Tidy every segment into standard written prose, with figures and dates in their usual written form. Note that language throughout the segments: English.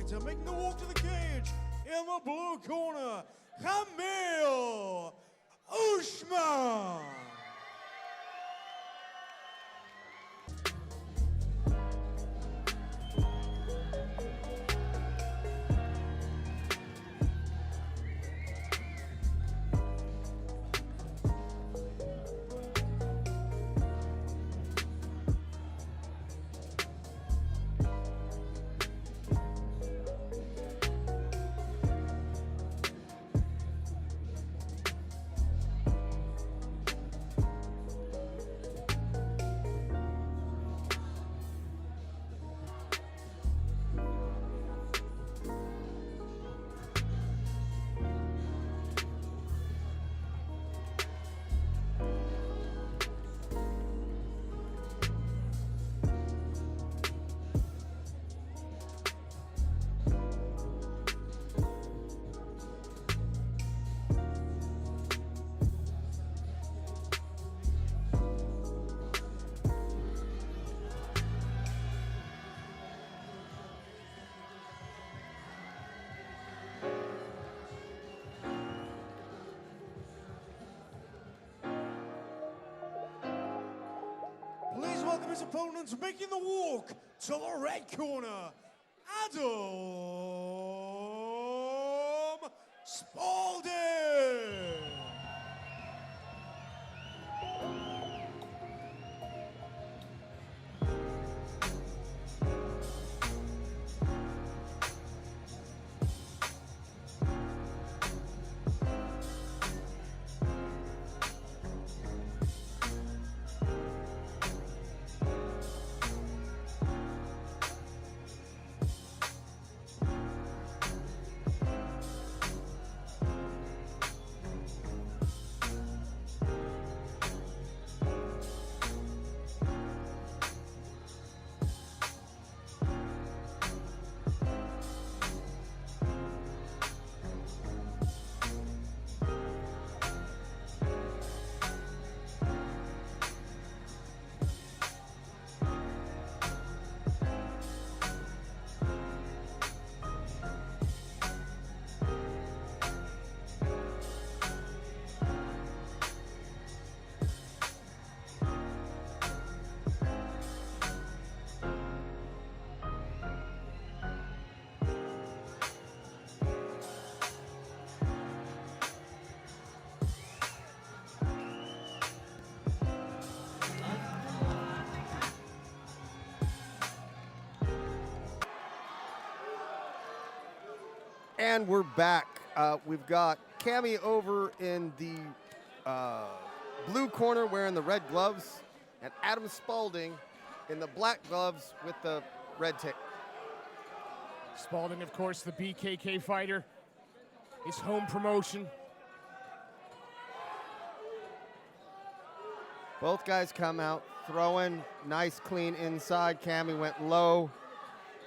fighter making the walk to the cage in the blue corner, Gami. Please welcome his opponents making the walk to the red corner, Adam Spalding. And we're back. We've got Gami over in the blue corner wearing the red gloves, and Adam Spalding in the black gloves with the red tick. Spalding, of course, the BKK fighter. His home promotion. Both guys come out throwing nice, clean inside. Gami went low,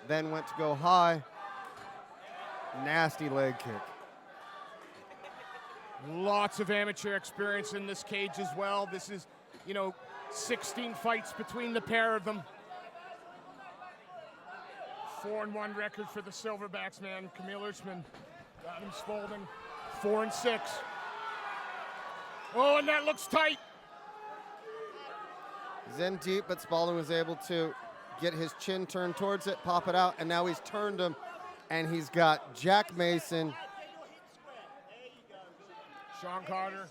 then went to go high. Nasty leg kick. Lots of amateur experience in this cage as well. This is, 16 fights between the pair of them. 4-1 record for the Silverbacks, man. Camille Urschman, Adam Spalding, 4-6. Oh, and that looks tight. He's in deep, but Spalding was able to get his chin turned towards it, pop it out, and now he's turned him. And he's got Jack Mason. Sean Carter.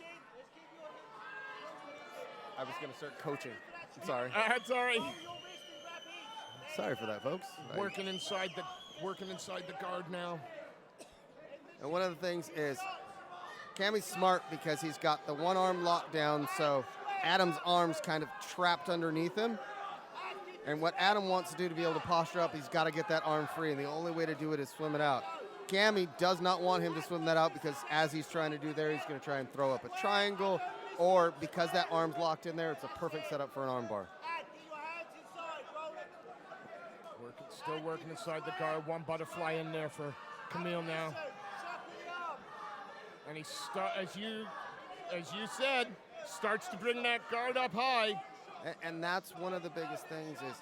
I was going to start coaching. I'm sorry. That's all right. Sorry for that, folks. Working inside the guard now. And one of the things is, Gami's smart because he's got the one arm locked down, so Adam's arm's kind of trapped underneath him. And what Adam wants to do to be able to posture up, he's got to get that arm free, and the only way to do it is swim it out. Gami does not want him to swim that out because as he's trying to do there, he's going to try and throw up a triangle, or because that arm's locked in there, it's a perfect setup for an arm bar. Still working inside the guard. One butterfly in there for Camille now. And he, as you said, starts to bring that guard up high. And that's one of the biggest things is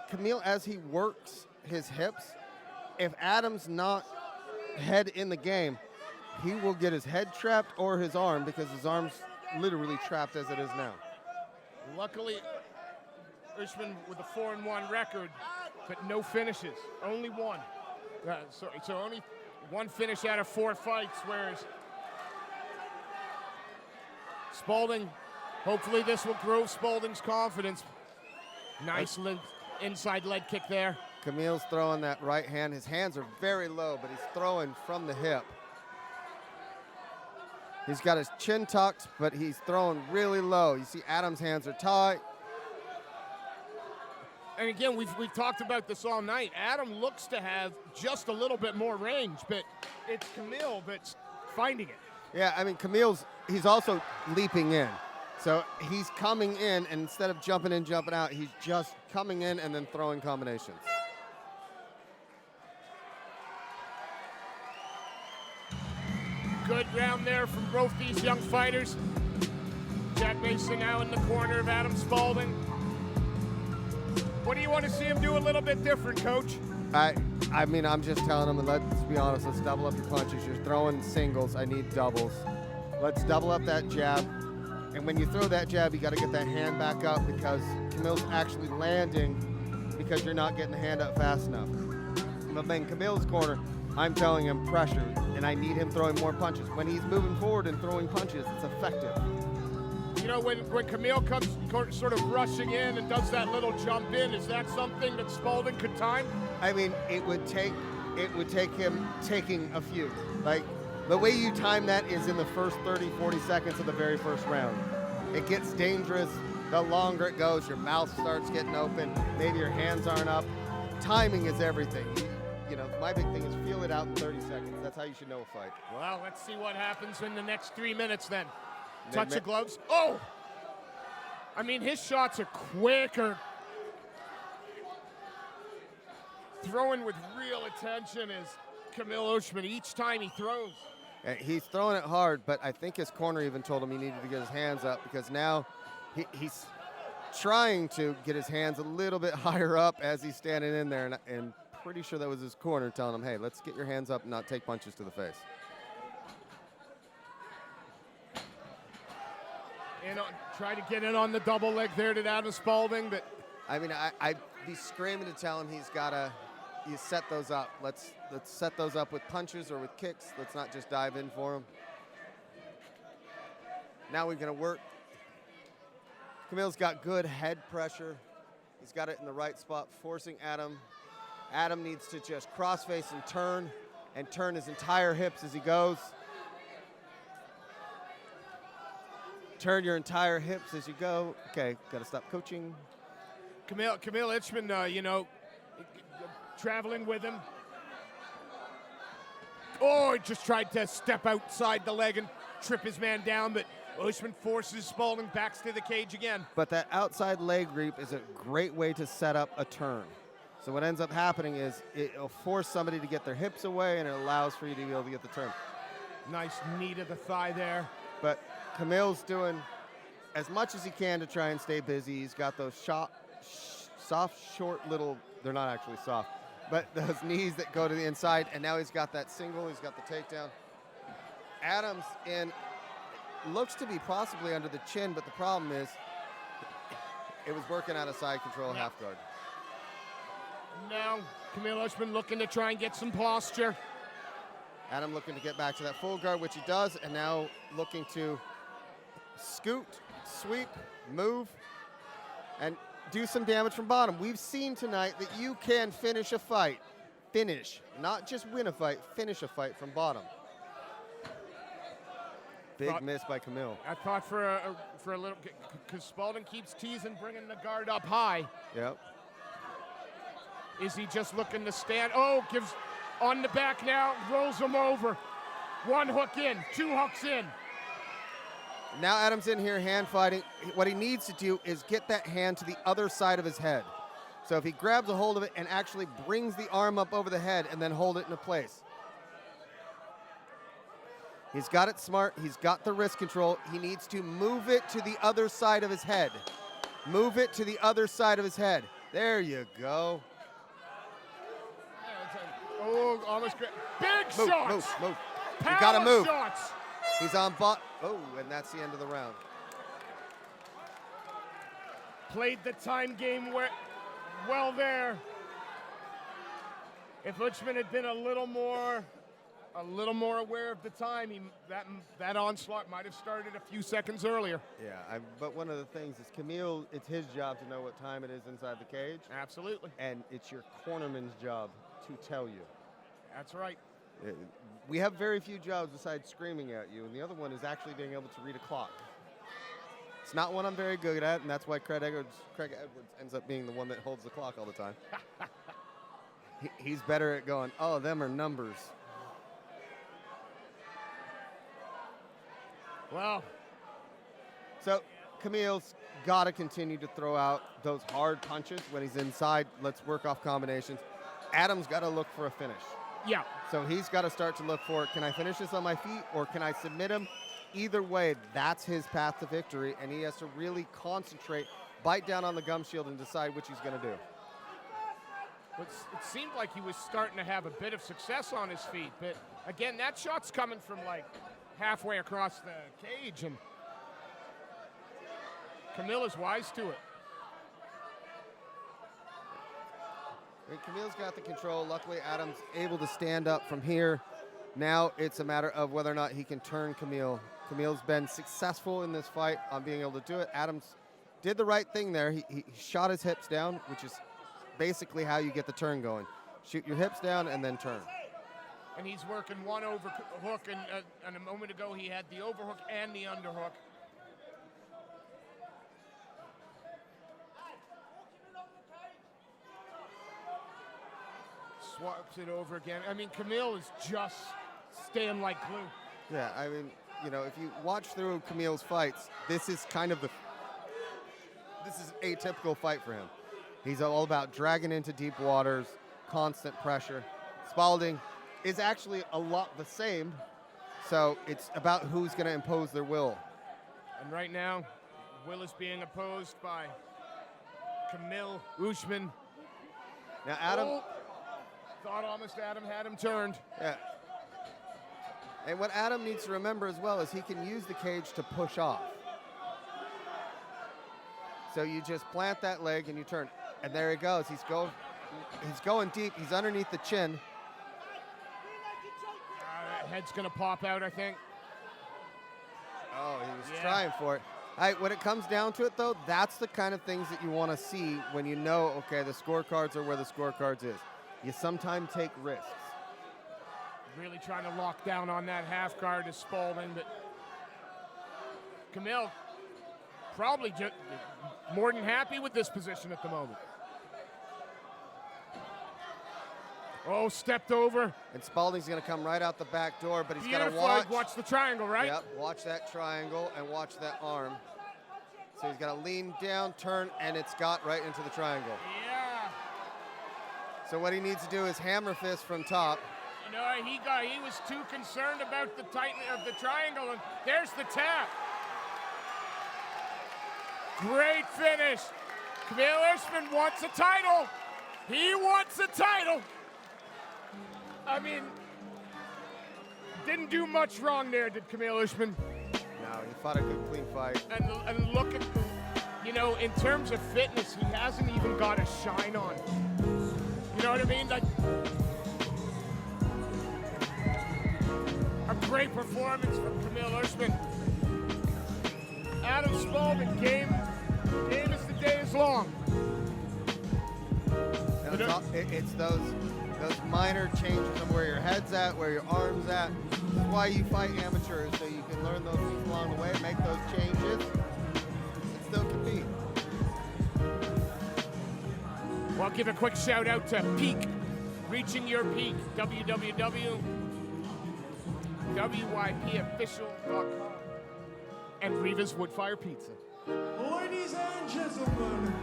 Camille, as he works his hips. If Adam's not head in the game, he will get his head trapped or his arm, because his arm's literally trapped as it is now. Luckily, Usman with a 4-1 record, but no finishes, only one. So only one finish out of 4 fights, whereas Spalding, hopefully this will grow Spalding's confidence. Nice inside leg kick there. Camille's throwing that right hand. His hands are very low, but he's throwing from the hip. He's got his chin tucked, but he's throwing really low. You see Adam's hands are tight. And again, we've talked about this all night. Adam looks to have just a little bit more range, but it's Camille that's finding it. Yeah, I mean, he's also leaping in. So he's coming in, and instead of jumping in, jumping out, he's just coming in and then throwing combinations. Good round there from both these young fighters. Jack Mason now in the corner of Adam Spalding. What do you want to see him do a little bit different, Coach? I mean, I'm just telling him, let's be honest, let's double up your punches. You're throwing singles, I need doubles. Let's double up that jab. And when you throw that jab, you got to get that hand back up, because Camille's actually landing because you're not getting the hand up fast enough. But in Camille's corner, I'm telling him pressure, and I need him throwing more punches. When he's moving forward and throwing punches, it's effective. You know, when Camille comes sort of rushing in and does that little jump in, is that something that Spalding could time? I mean, it would take him taking a few. Like, the way you time that is in the first 30, 40 seconds of the very first round. It gets dangerous. The longer it goes, your mouth starts getting open. Maybe your hands aren't up. Timing is everything. You know, my big thing is feel it out in 30 seconds. That's how you should know a fight. Well, let's see what happens in the next 3 minutes then. Touch of gloves. Oh! I mean, his shots are quicker. Throwing with real attention is Camille Usman each time he throws. He's throwing it hard, but I think his corner even told him he needed to get his hands up, because now he's trying to get his hands a little bit higher up as he's standing in there, and pretty sure that was his corner telling him, hey, let's get your hands up and not take punches to the face. And try to get in on the double leg there to Adam Spalding, but I mean, I'd be screaming to tell him he's got to set those up. Let's set those up with punches or with kicks. Let's not just dive in for him. Now we're going to work. Camille's got good head pressure. He's got it in the right spot, forcing Adam. Adam needs to just cross-face and turn his entire hips as he goes. Turn your entire hips as you go. Okay, got to stop coaching. Camille Itchman, you know, traveling with him. Oh, he just tried to step outside the leg and trip his man down, but Usman forces Spalding back to the cage again. But that outside leg reap is a great way to set up a turn. So what ends up happening is it'll force somebody to get their hips away, and it allows for you to be able to get the turn. Nice knee to the thigh there. But Camille's doing as much as he can to try and stay busy. He's got those soft, short little, they're not actually soft, but those knees that go to the inside, and now he's got that single, he's got the takedown. Adams looks to be possibly under the chin, but the problem is it was working out of side control half guard. Now Camille Usman looking to try and get some posture. Adam looking to get back to that full guard, which he does, and now looking to scoot, sweep, move, and do some damage from bottom. We've seen tonight that you can finish a fight. Finish, not just win a fight, finish a fight from bottom. Big miss by Camille. I thought for a little, because Spalding keeps teasing, bringing the guard up high. Yep. Is he just looking to stand? Oh, gives on the back now, rolls him over. One hook in, two hooks in. Now Adam's in here hand fighting. What he needs to do is get that hand to the other side of his head. So if he grabs a hold of it and actually brings the arm up over the head and then hold it into place. He's got it smart. He's got the wrist control. He needs to move it to the other side of his head. Move it to the other side of his head. There you go. Oh, almost great. Big Move, shots. move. You Power gotta move. shots. He's on bot. Oh, and that's the end of the round. Played the time game well there. If Uchman had been a little more aware of the time, that onslaught might have started a few seconds earlier. Yeah, but one of the things is Camille, it's his job to know what time it is inside the cage. Absolutely. And it's your cornerman's job to tell you. That's right. We have very few jobs besides screaming at you, and the other one is actually being able to read a clock. It's not one I'm very good at, and that's why Craig Edwards ends up being the one that holds the clock all the time. He's better at going, oh, them are numbers. Well. So Camille's got to continue to throw out those hard punches when he's inside. Let's work off combinations. Adam's got to look for a finish. Yeah. So he's got to start to look for, can I finish this on my feet or can I submit him? Either way, that's his path to victory, and he has to really concentrate, bite down on the gum shield, and decide which he's going to do. It seemed like he was starting to have a bit of success on his feet, but again, that shot's coming from like halfway across the cage, and Camille is wise to it. And Camille's got the control. Luckily, Adam's able to stand up from here. Now it's a matter of whether or not he can turn Camille. Camille's been successful in this fight on being able to do it. Adams did the right thing there. He shot his hips down, which is basically how you get the turn going. Shoot your hips down and then turn. And he's working one overhook, and a moment ago he had the overhook and the underhook. Swaps it over again. I mean, Camille is just staying like glue. Yeah, I mean, you know, if you watch through Camille's fights, this is kind of this is an atypical fight for him. He's all about dragging into deep waters, constant pressure. Spalding is actually a lot the same, so it's about who's going to impose their will. And right now, will is being opposed by Camille Uchman. Now, Adam... Thought almost Adam had him turned. Yeah. And what Adam needs to remember as well is he can use the cage to push off. So you just plant that leg and you turn. And there he goes. He's going deep. He's underneath the chin. Head's going to pop out, I think. Oh, he was trying for it. All right, when it comes down to it, though, that's the kind of things that you want to see when you know, okay, the scorecards are where the scorecards is. You sometimes take risks. Really trying to lock down on that half guard is Spalding, but Camille probably just more than happy with this position at the moment. Oh, stepped over. And Spalding's going to come right out the back door, but he's got to watch the triangle, right? Yep, watch that triangle and watch that arm. So he's got to lean down, turn, and it's got right into the triangle. Yeah. So what he needs to do is hammer fist from top. You know, he was too concerned about the tightening of the triangle, and there's the tap. Great finish. Camille Uchman wants a title. He wants a title. I mean, didn't do much wrong there, did Camille Uchman? No, he fought a good, clean fight. And look at, you know, in terms of fitness, he hasn't even got a shine on. You know what I mean? Like, a great performance from Camille Uchman. Adam Spalding, game as the day is long. It's those minor changes of where your head's at, where your arm's at. That's why you fight amateurs, so you can learn those things along the way, make those changes, and still compete. Well, I'll give a quick shout out to Peak, Reaching Your Peak, www.wypofficial.com, and Riva's Woodfire Pizza. Ladies and gentlemen,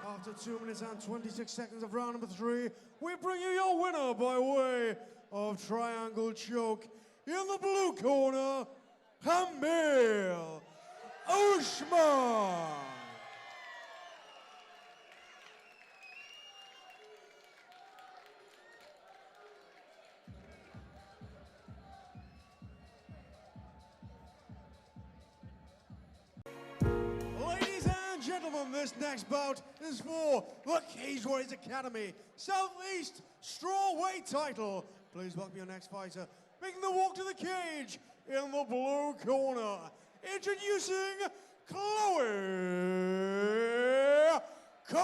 after 2 minutes and 26 seconds of round number 3, we bring you your winner by way of triangle choke. In the blue corner, Camille Uchman. gentlemen, this next bout is for the Cage Warriors Academy Southeast Strawweight title. Please welcome your next fighter, making the walk to the cage in the blue corner. Introducing Chloe Cook.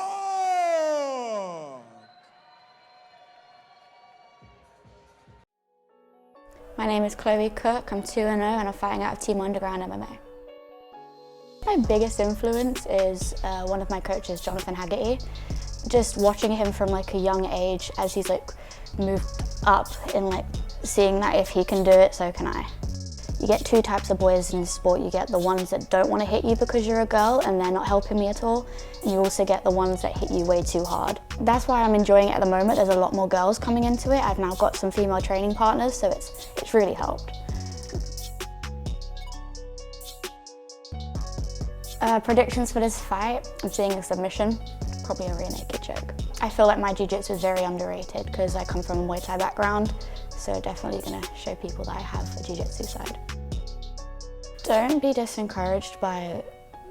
My name is Chloe Cook, I'm 2-0 and I'm fighting out of Team Underground MMA. My biggest influence is one of my coaches, Jonathan Haggerty. Just watching him from like a young age as he's like moved up and like seeing that if he can do it, so can I. You get two types of boys in the sport. You get the ones that don't want to hit you because you're a girl and they're not helping me at all. And you also get the ones that hit you way too hard. That's why I'm enjoying it at the moment. There's a lot more girls coming into it. I've now got some female training partners, so it's really helped. Predictions for this fight, I'm seeing a submission, probably a rear naked choke. I feel like my jiu-jitsu is very underrated because I come from a Muay Thai background, so definitely gonna show people that I have a jiu-jitsu side. Don't be disencouraged by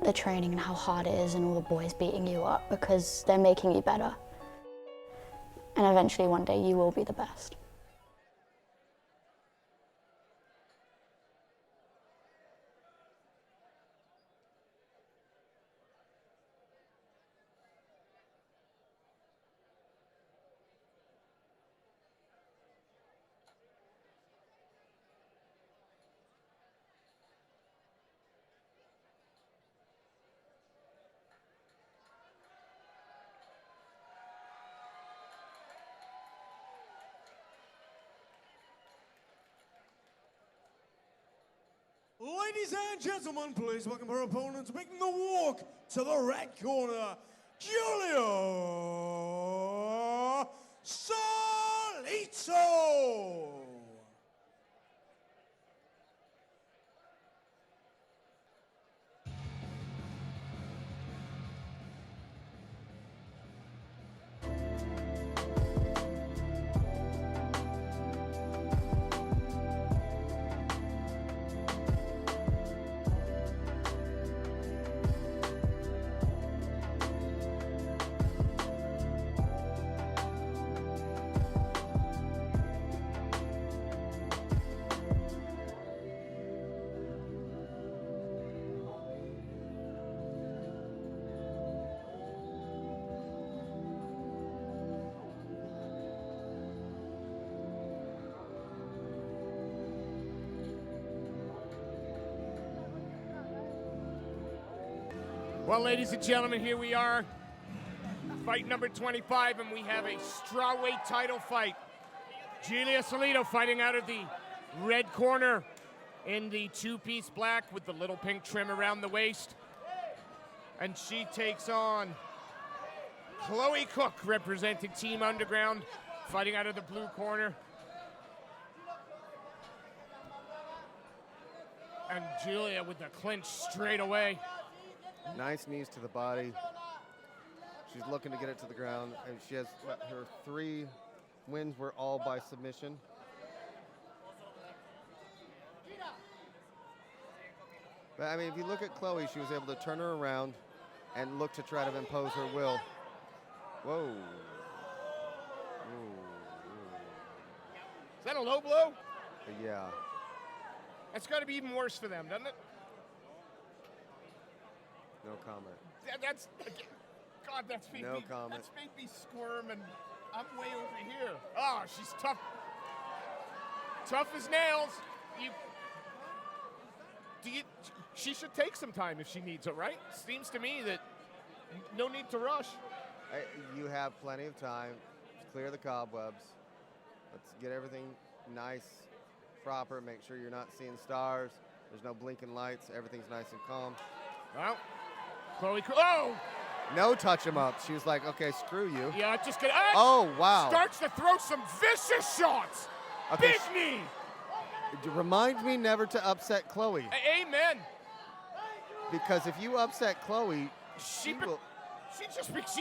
the training and how hard it is and all the boys beating you up, because they're making you better. And eventually one day you will be the best. Ladies and gentlemen, please welcome her opponents, making the walk to the red corner, Julia Solito. Well, ladies and gentlemen, here we are, fight number 25, and we have a strawweight title fight. Julia Solito fighting out of the red corner in the two-piece black with the little pink trim around the waist. And she takes on Chloe Cook, representing Team Underground, fighting out of the blue corner. And Julia with the clinch straight away. Nice knees to the body. She's looking to get it to the ground, and she has her 3 wins were all by submission. But I mean, if you look at Chloe, she was able to turn her around and look to try to impose her will. Whoa. Ooh, ooh. Is that a low blow? Yeah. That's got to be even worse for them, doesn't it? No comment. That's, God, that's made No me, comment. That's made me squirm, and I'm way over here. Oh, she's tough. Tough as nails. She should take some time if she needs it, right? Seems to me that no need to rush. You have plenty of time to clear the cobwebs. Let's get everything nice, proper. Make sure you're not seeing stars. There's no blinking lights. Everything's nice and calm. Well, Chloe, oh! No touch him up. She was like, okay, screw you. Yeah, just gonna. Oh, wow. Starts to throw some vicious shots. Okay, Big knee. Remind me never to upset Chloe. Amen. Because if you upset Chloe, she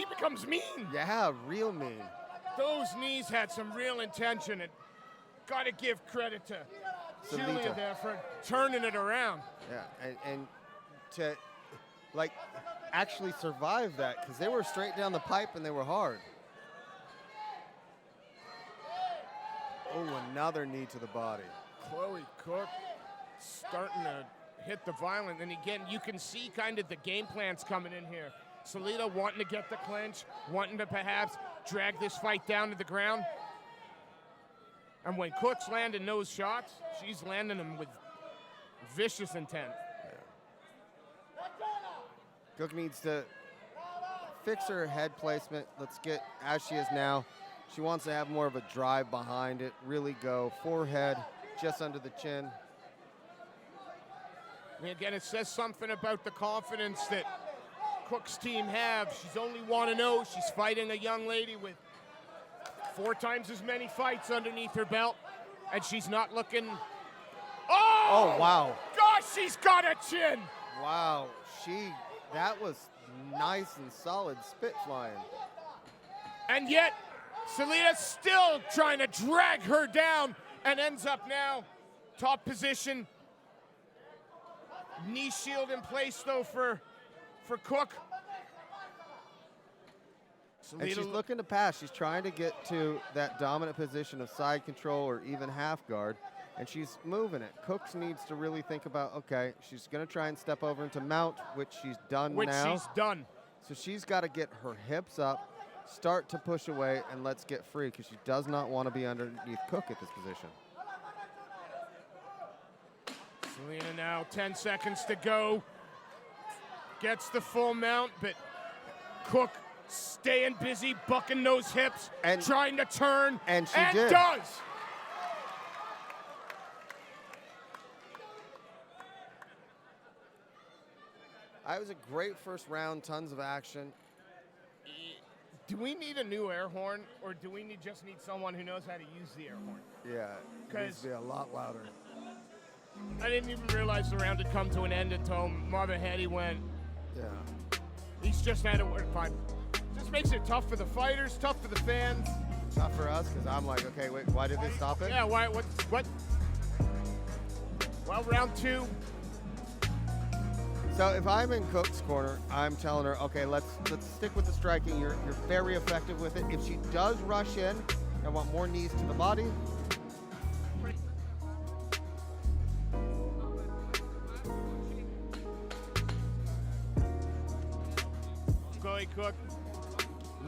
becomes mean. Yeah, real mean. Those knees had some real intention, and gotta give credit to Julia there for turning it around. Yeah, and to, like, actually survive that because they were straight down the pipe and they were hard. Oh, another knee to the body. Chloe Cook starting to hit the violent. And again, you can see kind of the game plans coming in here. Selena wanting to get the clinch, wanting to perhaps drag this fight down to the ground. And when Cook's landing those shots, she's landing them with vicious intent. Cook needs to fix her head placement. Let's get as she is now. She wants to have more of a drive behind it, really go forehead, just under the chin. And again, it says something about the confidence that Cook's team have. She's only 1-0. She's fighting a young lady with 4 times as many fights underneath her belt, and she's not looking. Oh, wow. Gosh, she's got a chin. Wow, that was nice and solid spit flying. And yet, Selena's still trying to drag her down and ends up now top position. Knee shield in place, though, for Cook. And she's looking to pass. She's trying to get to that dominant position of side control or even half guard, and she's moving it. Cooks needs to really think about, okay, she's going to try and step over into mount, which she's done now. So she's got to get her hips up, start to push away, and let's get free, because she does not want to be underneath Cook at this position. Selena now, 10 seconds to go. Gets the full mount, but Cook staying busy, bucking those hips, and trying to turn, and she did. Does. It was a great first round, tons of action. Do we need a new air horn, or do we just need someone who knows how to use the air horn? Yeah, it needs to be a lot louder. I didn't even realize the round had come to an end until Marvin Hetty went. Yeah. He's just had to work fine. Just makes it tough for the fighters, tough for the fans. Tough for us, because I'm like, okay, wait, why did they stop it? Yeah, why, what? Well, round 2. So if I'm in Cook's corner, I'm telling her, okay, let's stick with the striking. You're very effective with it. If she does rush in, I want more knees to the body. Chloe Cook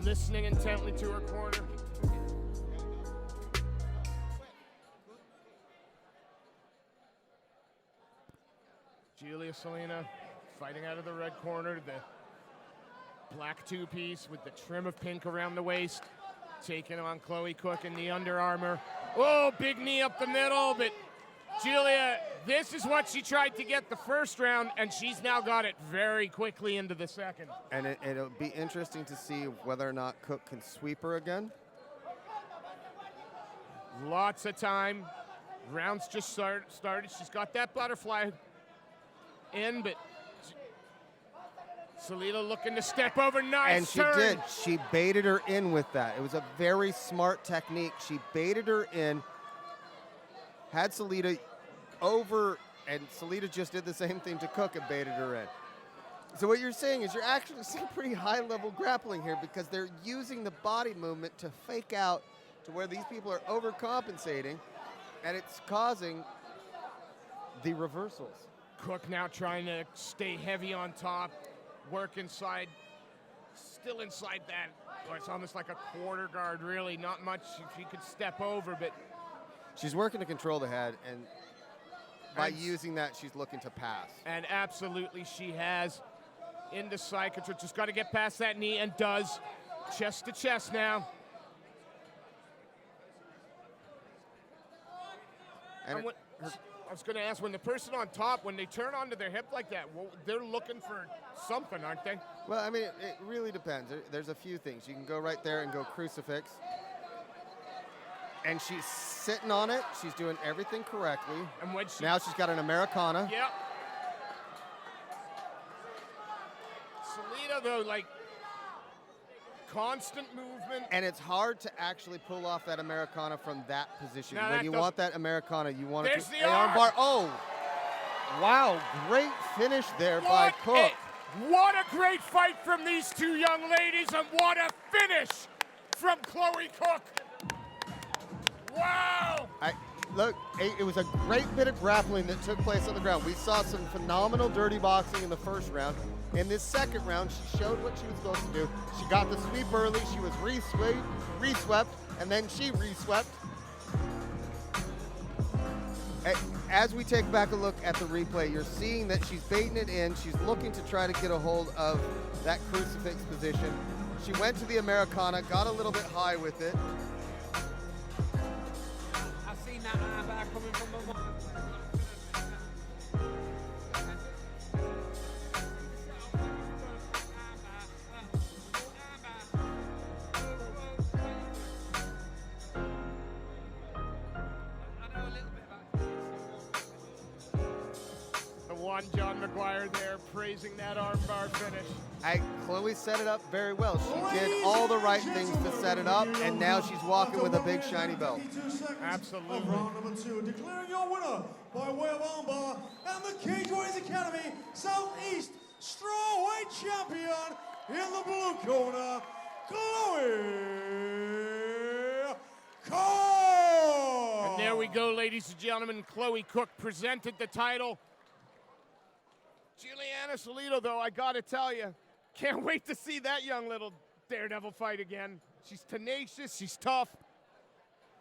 listening intently to her corner. Julia Selena fighting out of the red corner, the black 2-piece with the trim of pink around the waist, taking on Chloe Cook in the Under Armour. Oh, big knee up the middle, but Julia, this is what she tried to get the first round, and she's now got it very quickly into the second. And it'll be interesting to see whether or not Cook can sweep her again. Lots of time. Rounds just started. She's got that butterfly in, but Selena looking to step over. Nice and she turn. did. She baited her in with that. It was a very smart technique. She baited her in, had Selena over, and Selena just did the same thing to Cook and baited her in. So what you're saying is you're actually seeing pretty high-level grappling here, because they're using the body movement to fake out to where these people are overcompensating, and it's causing the reversals. Cook now trying to stay heavy on top, work inside, still inside that. Or it's almost like a quarter guard, really. Not much if you could step over, but she's working to control the head, and by using that, she's looking to pass. And absolutely she has. Into side control, just got to get past that knee, and does. Chest to chest now. And I was going to ask, when the person on top, when they turn onto their hip like that, well, they're looking for something, aren't they? Well, I mean, it really depends. There's a few things. You can go right there and go crucifix. And she's sitting on it. She's doing everything correctly. And when now she's got an Americana. Yep. Selena, though, like, constant movement. And it's hard to actually pull off that Americana from that position. Now when you want that Americana, you want There's it the to arm. bar. Oh, wow, great finish there by Cook. What a great fight from these two young ladies, and what a finish from Chloe Cook. Wow! Look, it was a great bit of grappling that took place on the ground. We saw some phenomenal dirty boxing in the first round. In this second round, she showed what she was supposed to do. She got the sweep early, she was re-swept, and then she re-swept. As we take back a look at the replay, you're seeing that she's baiting it in. She's looking to try to get a hold of that crucifix position. She went to the Americana, got a little bit high with it. I've seen that armbar coming from the One John McGuire there praising that armbar finish. Chloe set it up very well. She did all the right things to set it up, and now she's walking with a big shiny belt. Absolutely. Of round number 2, declaring your winner by way of armbar and the Cage Warriors Academy Southeast Strawweight Champion in the blue corner, Chloe Cook. And there we go, ladies and gentlemen. Chloe Cook presented the title. Juliana Solito, though, I gotta tell you, can't wait to see that young little daredevil fight again. She's tenacious, she's tough.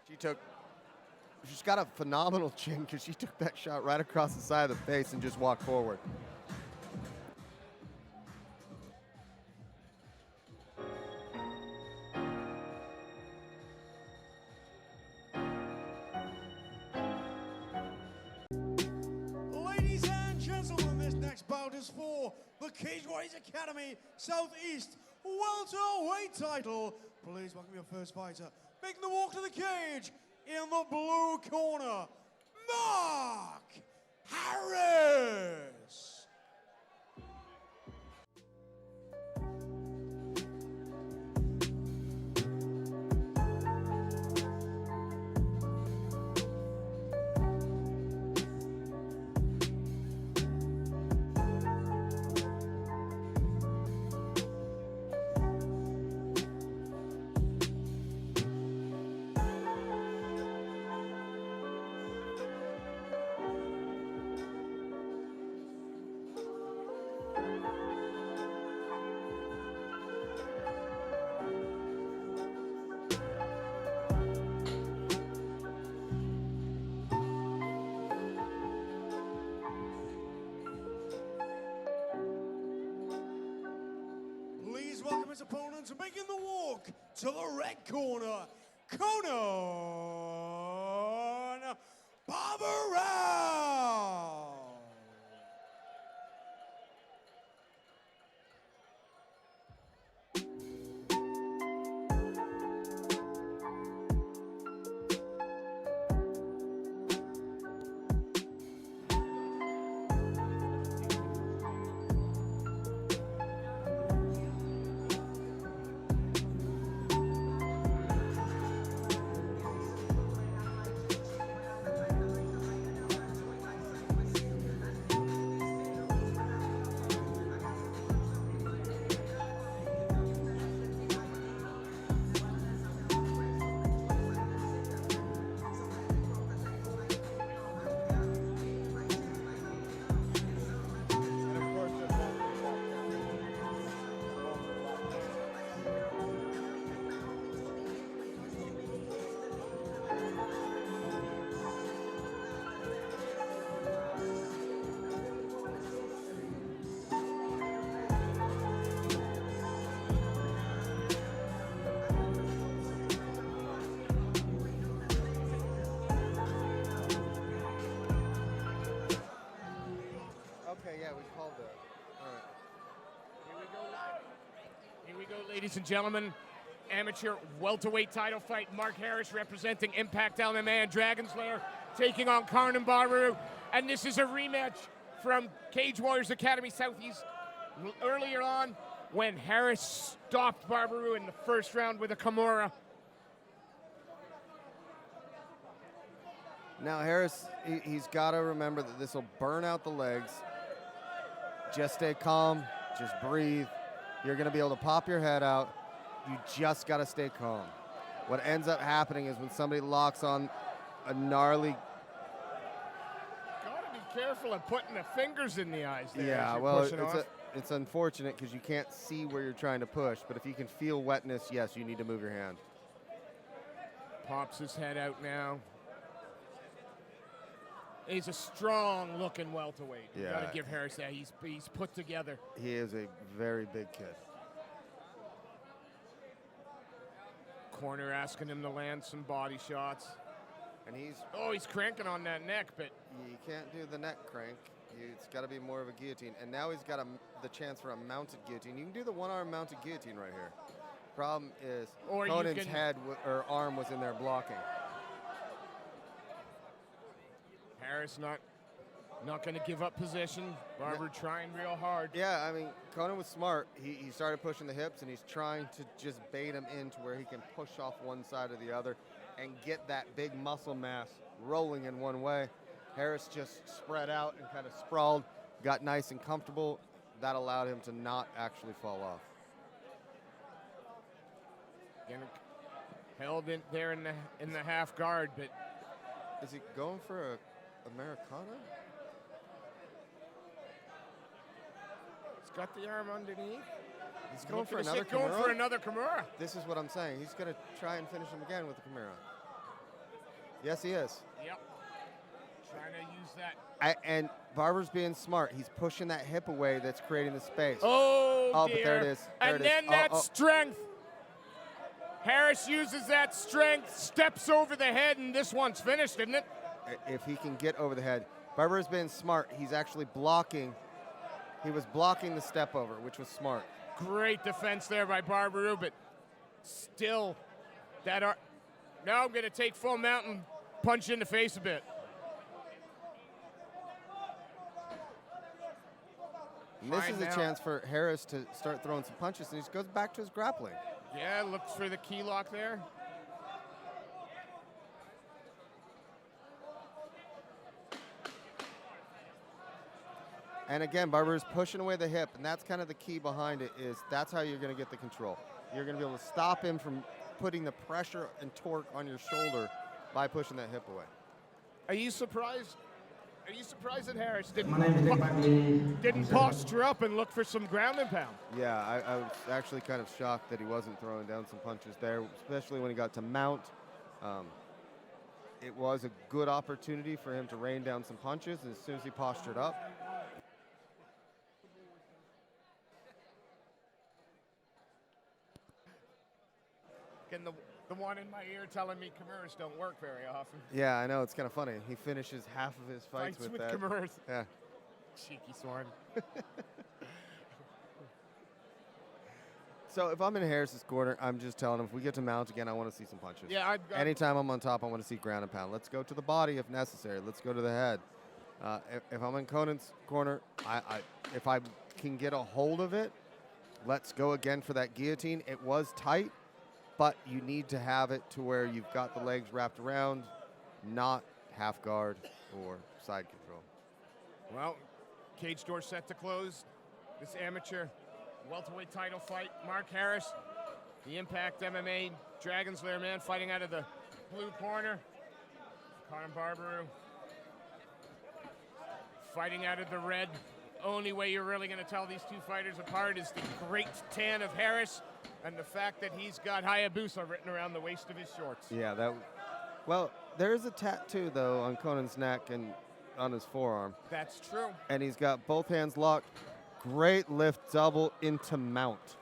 She's got a phenomenal chin because she took that shot right across the side of the face and just walked forward. Ladies and gentlemen, this next bout is for the Cage Warriors Academy Southeast welterweight title. Please welcome your first fighter, making the walk to the cage in the blue corner, Mark Harris. Please welcome his opponent, making the walk to the red corner, Conan Barbaro. Okay, yeah, we called it. All right. Here we go, ladies and gentlemen. Amateur welterweight title fight. Mark Harris representing Impact MMA and Dragon's Lair taking on Conan Barbaro. And this is a rematch from Cage Warriors Academy Southeast earlier on when Harris stopped Barbaro in the first round with a Kimura. Now Harris, he's got to remember that this will burn out the legs. Just stay calm, Just breathe. You're going to be able to pop your head out. You just got to stay calm. What ends up happening is when somebody locks on a gnarly... Gotta be careful of putting the fingers in the eyes there. Yeah, as you're well, pushing off. it's unfortunate because you can't see where you're trying to push, but if you can feel wetness, yes, you need to move your hand. Pops his head out now. He's a strong-looking welterweight. You Yeah. got to give Harris that. He's put together. He is a very big kid. Corner asking him to land some body shots. And he's cranking on that neck, but you can't do the neck crank. It's got to be more of a guillotine. And now he's got the chance for a mounted guillotine. You can do the one-arm mounted guillotine right here. Problem is, Or you Conan's can- head or arm was in there blocking. Harris not going to give up position. Barber trying real hard. Yeah, I mean, Conan was smart. He started pushing the hips, and he's trying to just bait him into where he can push off one side or the other and get that big muscle mass rolling in one way. Harris just spread out and kind of sprawled, got nice and comfortable. That allowed him to not actually fall off. Again, held in there in the half guard, but Is he going for a Americana? he's got the arm underneath. He's going for Looking to another sit, going for Kimura? another Kimura. This is what I'm saying. He's going to try and finish him again with the Kimura. Yes, he is. Yep. Trying to use that. And Barber's being smart. He's pushing that hip away that's creating the space. Oh, Oh, dear. but there it is. There And it is. then Oh, that oh. strength. Harris uses that strength, steps over the head, and this one's finished, isn't it? If he can get over the head. Barber's been smart. He's actually blocking. He was blocking the step over, which was smart. Great defense there by Barbaro, but still, now I'm going to take full mount and punch you in the face a bit. And this Fine is a now. chance for Harris to start throwing some punches, and he goes back to his grappling. Yeah, looks for the key lock there. And again, Barber's pushing away the hip, and that's kind of the key behind it, is that's how you're going to get the control. You're going to be able to stop him from putting the pressure and torque on your shoulder by pushing that hip away. Are you surprised? Are you surprised that Harris My name is Bagley. didn't posture up and look for some ground and pound? Yeah, I was actually kind of shocked that he wasn't throwing down some punches there, especially when he got to mount. It was a good opportunity for him to rain down some punches as soon as he postured up. Getting the one in my ear telling me Kimuras don't work very often. Yeah, I know, it's kind of funny. He finishes half of his fights with that. Kimuras. Yeah. Cheeky swine. So if I'm in Harris's corner, I'm just telling him, if we get to mount again, I want to see some punches. Yeah, Anytime I'm on top, I want to see ground and pound. Let's go to the body if necessary. Let's go to the head. If I'm in Conan's corner, if I can get a hold of it, let's go again for that guillotine. It was tight, but you need to have it to where you've got the legs wrapped around, not half guard or side control. Well, cage door set to close. This amateur welterweight title fight. Mark Harris, the Impact MMA Dragon Slayer man, fighting out of the blue corner. Conor Barbaro fighting out of the red. Only way you're really going to tell these two fighters apart is the great tan of Harris and the fact that he's got Hayabusa written around the waist of his shorts. Yeah, well, there is a tattoo, though, on Conan's neck and on his forearm. That's true. And he's got both hands locked. Great lift double into mount.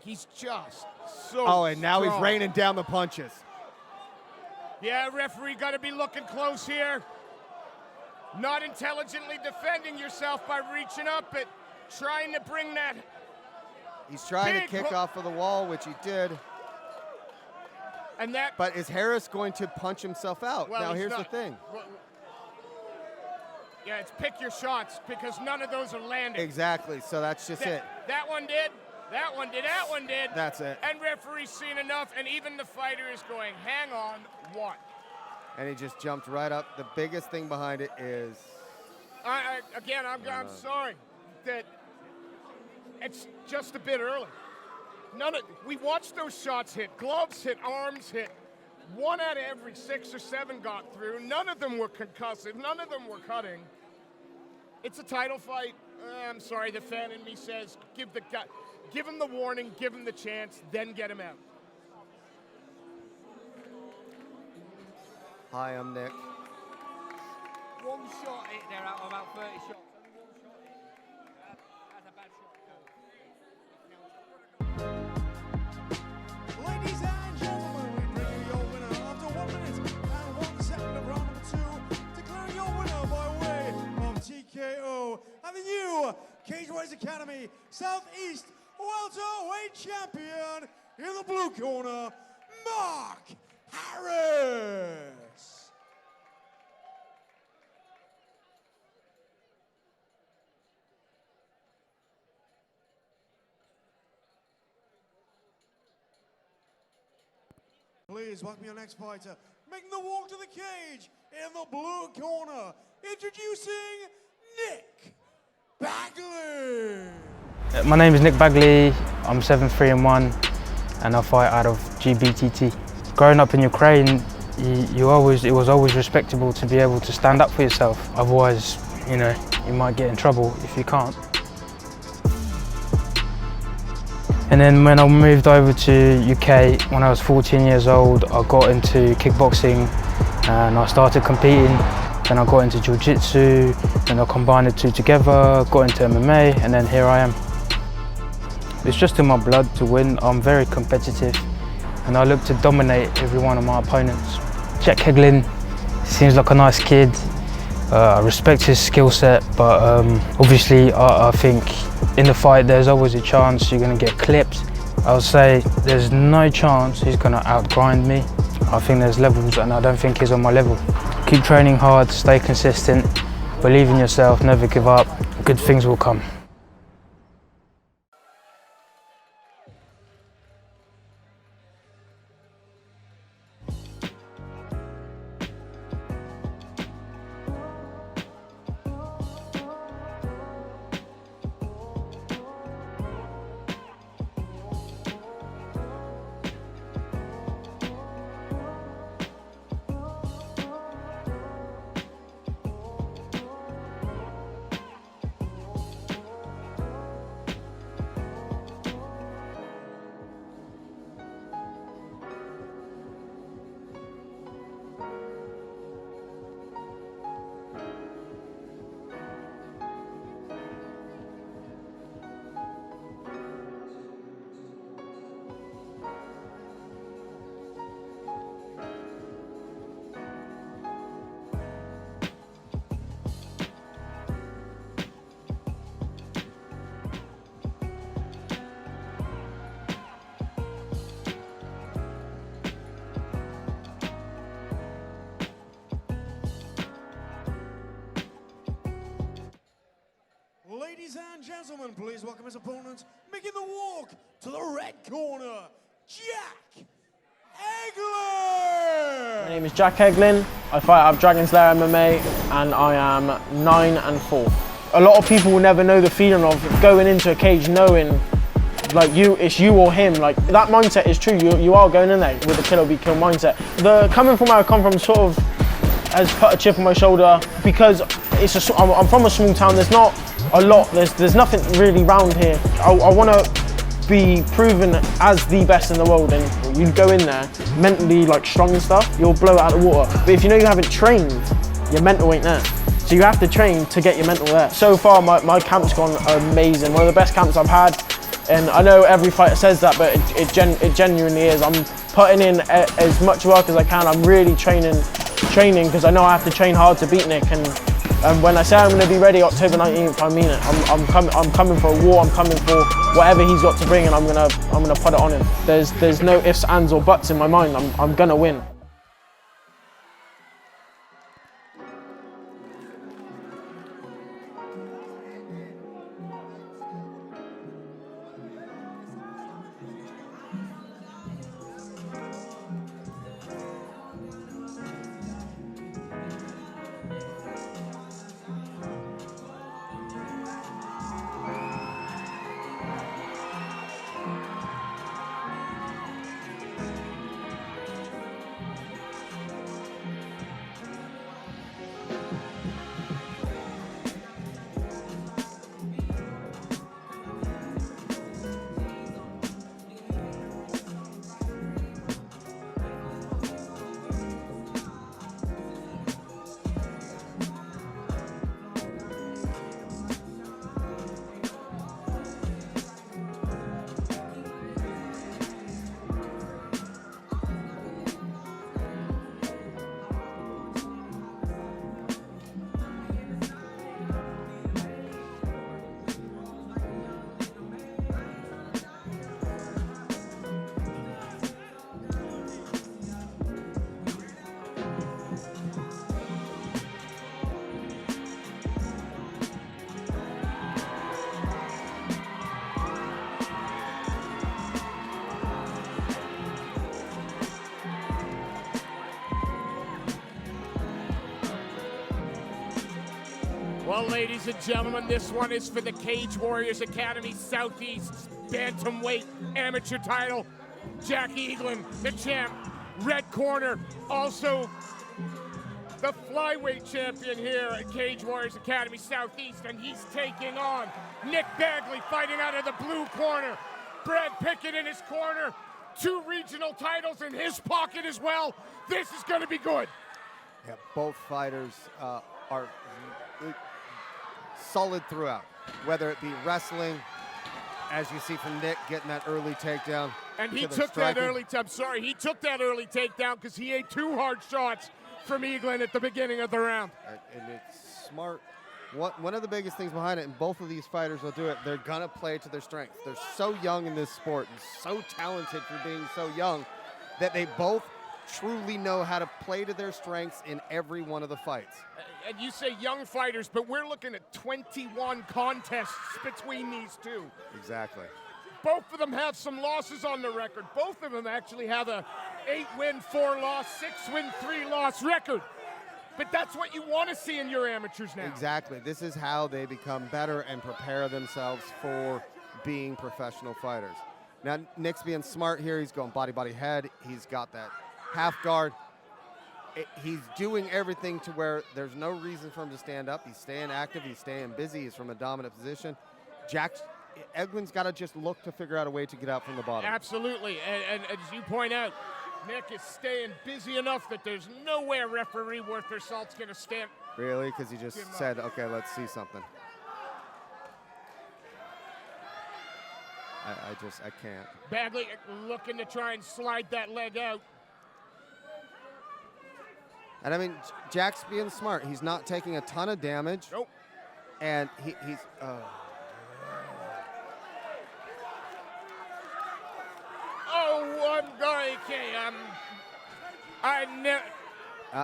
He's just so Oh, and now he's strong. raining down the punches. Yeah, referee got to be looking close here. Not intelligently defending yourself by reaching up, but trying to bring that. He's trying to Big kick hook. off of the wall, which he did. And that. But is Harris going to punch himself out? Well, now, he's here's not. the thing. Well, yeah, it's pick your shots because none of those are landing. Exactly, so that's just it. That one did. That one did. That one did. That's it. And referee's seen enough, and even the fighter is going, hang on, what? And he just jumped right up. The biggest thing behind it is I'm sorry that it's just a bit early. We watched those shots hit, gloves hit, arms hit. 1 out of every 6 or 7 got through. None of them were concussive. None of them were cutting. It's a title fight. I'm sorry, the fan in me says give him the warning, give him the chance, then get him out. Hi, I'm Nick. One shot hit there out of about 30 shots. Only one shot hit. That's a bad shot. Ladies and gentlemen, we bring you your winner after 1 minute and 1 second of round number 2, declaring your winner by way of TKO and the new Cage Warriors Academy Southeast welterweight champion in the blue corner, Mark Harris. Please welcome your next fighter, making the walk to the cage in the blue corner, introducing Nick Bagley. My name is Nick Bagley, I'm 7'3", and I fight out of GBTT. Growing up in Ukraine, it was always respectable to be able to stand up for yourself. Otherwise, you know, you might get in trouble if you can't. And then when I moved over to UK, when I was 14 years old, I got into kickboxing and I started competing. Then I got into jiu-jitsu, and I combined the two together, got into MMA, and then here I am. It's just in my blood to win. I'm very competitive, and I look to dominate every one of my opponents. Jack Eaglin seems like a nice kid. I respect his skill set, but obviously I think in the fight there's always a chance you're going to get clipped. I would say there's no chance he's going to outgrind me. I think there's levels, and I don't think he's on my level. Keep training hard, stay consistent, believe in yourself, never give up. Good things will come. Ladies and gentlemen, please welcome his opponent, making the walk to the red corner, Jack Eaglin. My name is Jack Eaglin. I fight out of Dragon's Lair MMA, and I am 9-4. A lot of people will never know the feeling of going into a cage knowing like it's you or him. Like that mindset is true. You are going in there with the kill or be killed mindset. Coming from where I come from sort of has put a chip on my shoulder because I'm from a small town. There's not a lot. There's nothing really round here. I want to be proven as the best in the world, and you go in there mentally like strong and stuff, you'll blow it out of the water. But if you know you haven't trained, your mental ain't there. So you have to train to get your mental there. So far my camp's gone amazing. One of the best camps I've had, and I know every fighter says that, but it genuinely is. I'm putting in as much work as I can. I'm really training because I know I have to train hard to beat Nick, and when I say I'm going to be ready October 19th, I mean it. I'm coming for a war. I'm coming for whatever he's got to bring, and I'm gonna put it on him. There's no ifs, ands, or buts in my mind. I'm gonna win. Well, ladies and gentlemen, this one is for the Cage Warriors Academy Southeast Bantamweight Amateur title. Jack Eaglin, the champ, red corner, also the flyweight champion here at Cage Warriors Academy Southeast, and he's taking on Nick Bagley, fighting out of the blue corner. Brad Pickett in his corner, 2 regional titles in his pocket as well. This is going to be good. Yeah, both fighters are solid throughout, whether it be wrestling, as you see from Nick getting that early takedown. And he took that early, he took that early takedown because he ate 2 hard shots from Eaglin at the beginning of the round. And it's smart. One of the biggest things behind it, and both of these fighters will do it, they're gonna play to their strengths. They're so young in this sport and so talented for being so young that they both truly know how to play to their strengths in every one of the fights. And you say young fighters, but we're looking at 21 contests between these two. Exactly. Both of them have some losses on the record. Both of them actually have a 8-win, 4-loss, 6-win, 3-loss record. But that's what you want to see in your amateurs now. Exactly. This is how they become better and prepare themselves for being professional fighters. Now, Nick's being smart here. He's going body, body, head. He's got that half guard. He's doing everything to where there's no reason for him to stand up. He's staying active. He's staying busy. He's from a dominant position. Eaglin's got to just look to figure out a way to get out from the bottom. Absolutely. And as you point out, Nick is staying busy enough that there's no way a referee worth their salt's going to stand. Really? Because he just said, okay, let's see something. I can't. Bagley looking to try and slide that leg out. And I mean, Jack's being smart. He's not taking a ton of damage. Nope. And he's...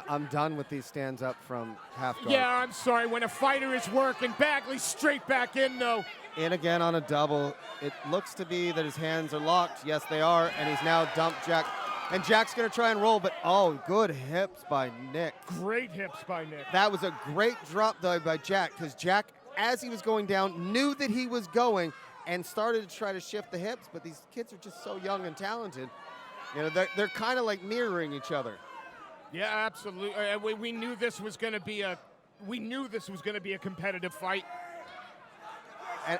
I'm done with these stands up from half guard. Yeah, I'm sorry. When a fighter is working, Bagley's straight back in, though. In again on a double. It looks to be that his hands are locked. Yes, they are. And he's now dumped Jack. And Jack's going to try and roll, but good hips by Nick. Great hips by Nick. That was a great drop, though, by Jack, because Jack, as he was going down, knew that he was going and started to try to shift the hips, but these kids are just so young and talented. You know, they're kind of like mirroring each other. Yeah, absolutely. We knew this was going to be a competitive fight.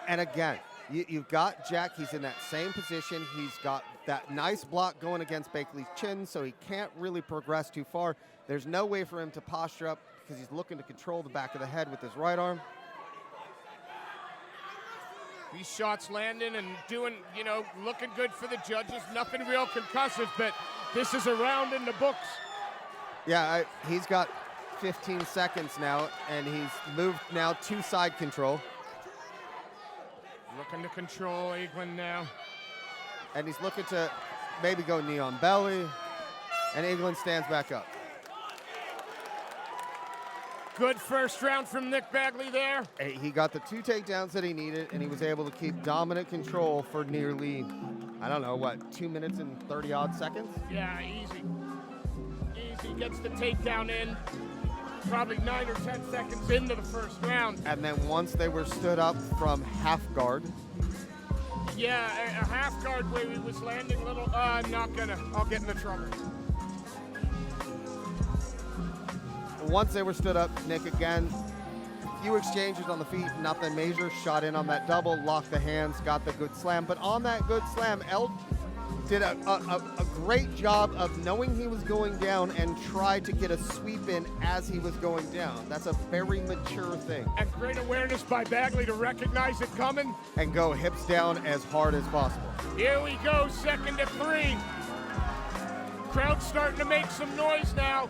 And again, you've got Jack. He's in that same position. He's got that nice block going against Bagley's chin, so he can't really progress too far. There's no way for him to posture up because he's looking to control the back of the head with his right arm. These shots landing and doing, looking good for the judges. Nothing real concussive, but this is a round in the books. Yeah, he's got 15 seconds now, and he's moved now to side control. Looking to control Eaglin now. And he's looking to maybe go knee on belly, and Eaglin stands back up. Good first round from Nick Bagley there. He got the 2 takedowns that he needed, and he was able to keep dominant control for nearly, 2 minutes and 30-odd seconds? Yeah, easy. Easy, gets the takedown in, probably 9 or 10 seconds into the first round. And then once they were stood up from half guard. Yeah, a half guard where he was landing a little, I'll get into trouble. Once they were stood up, Nick again, few exchanges on the feet, nothing major, shot in on that double, locked the hands, got the good slam. But on that good slam, El did a great job of knowing he was going down and tried to get a sweep in as he was going down. That's a very mature thing. And great awareness by Bagley to recognize it coming. And go hips down as hard as possible. Here we go, 2nd to 3. Crowd's starting to make some noise now.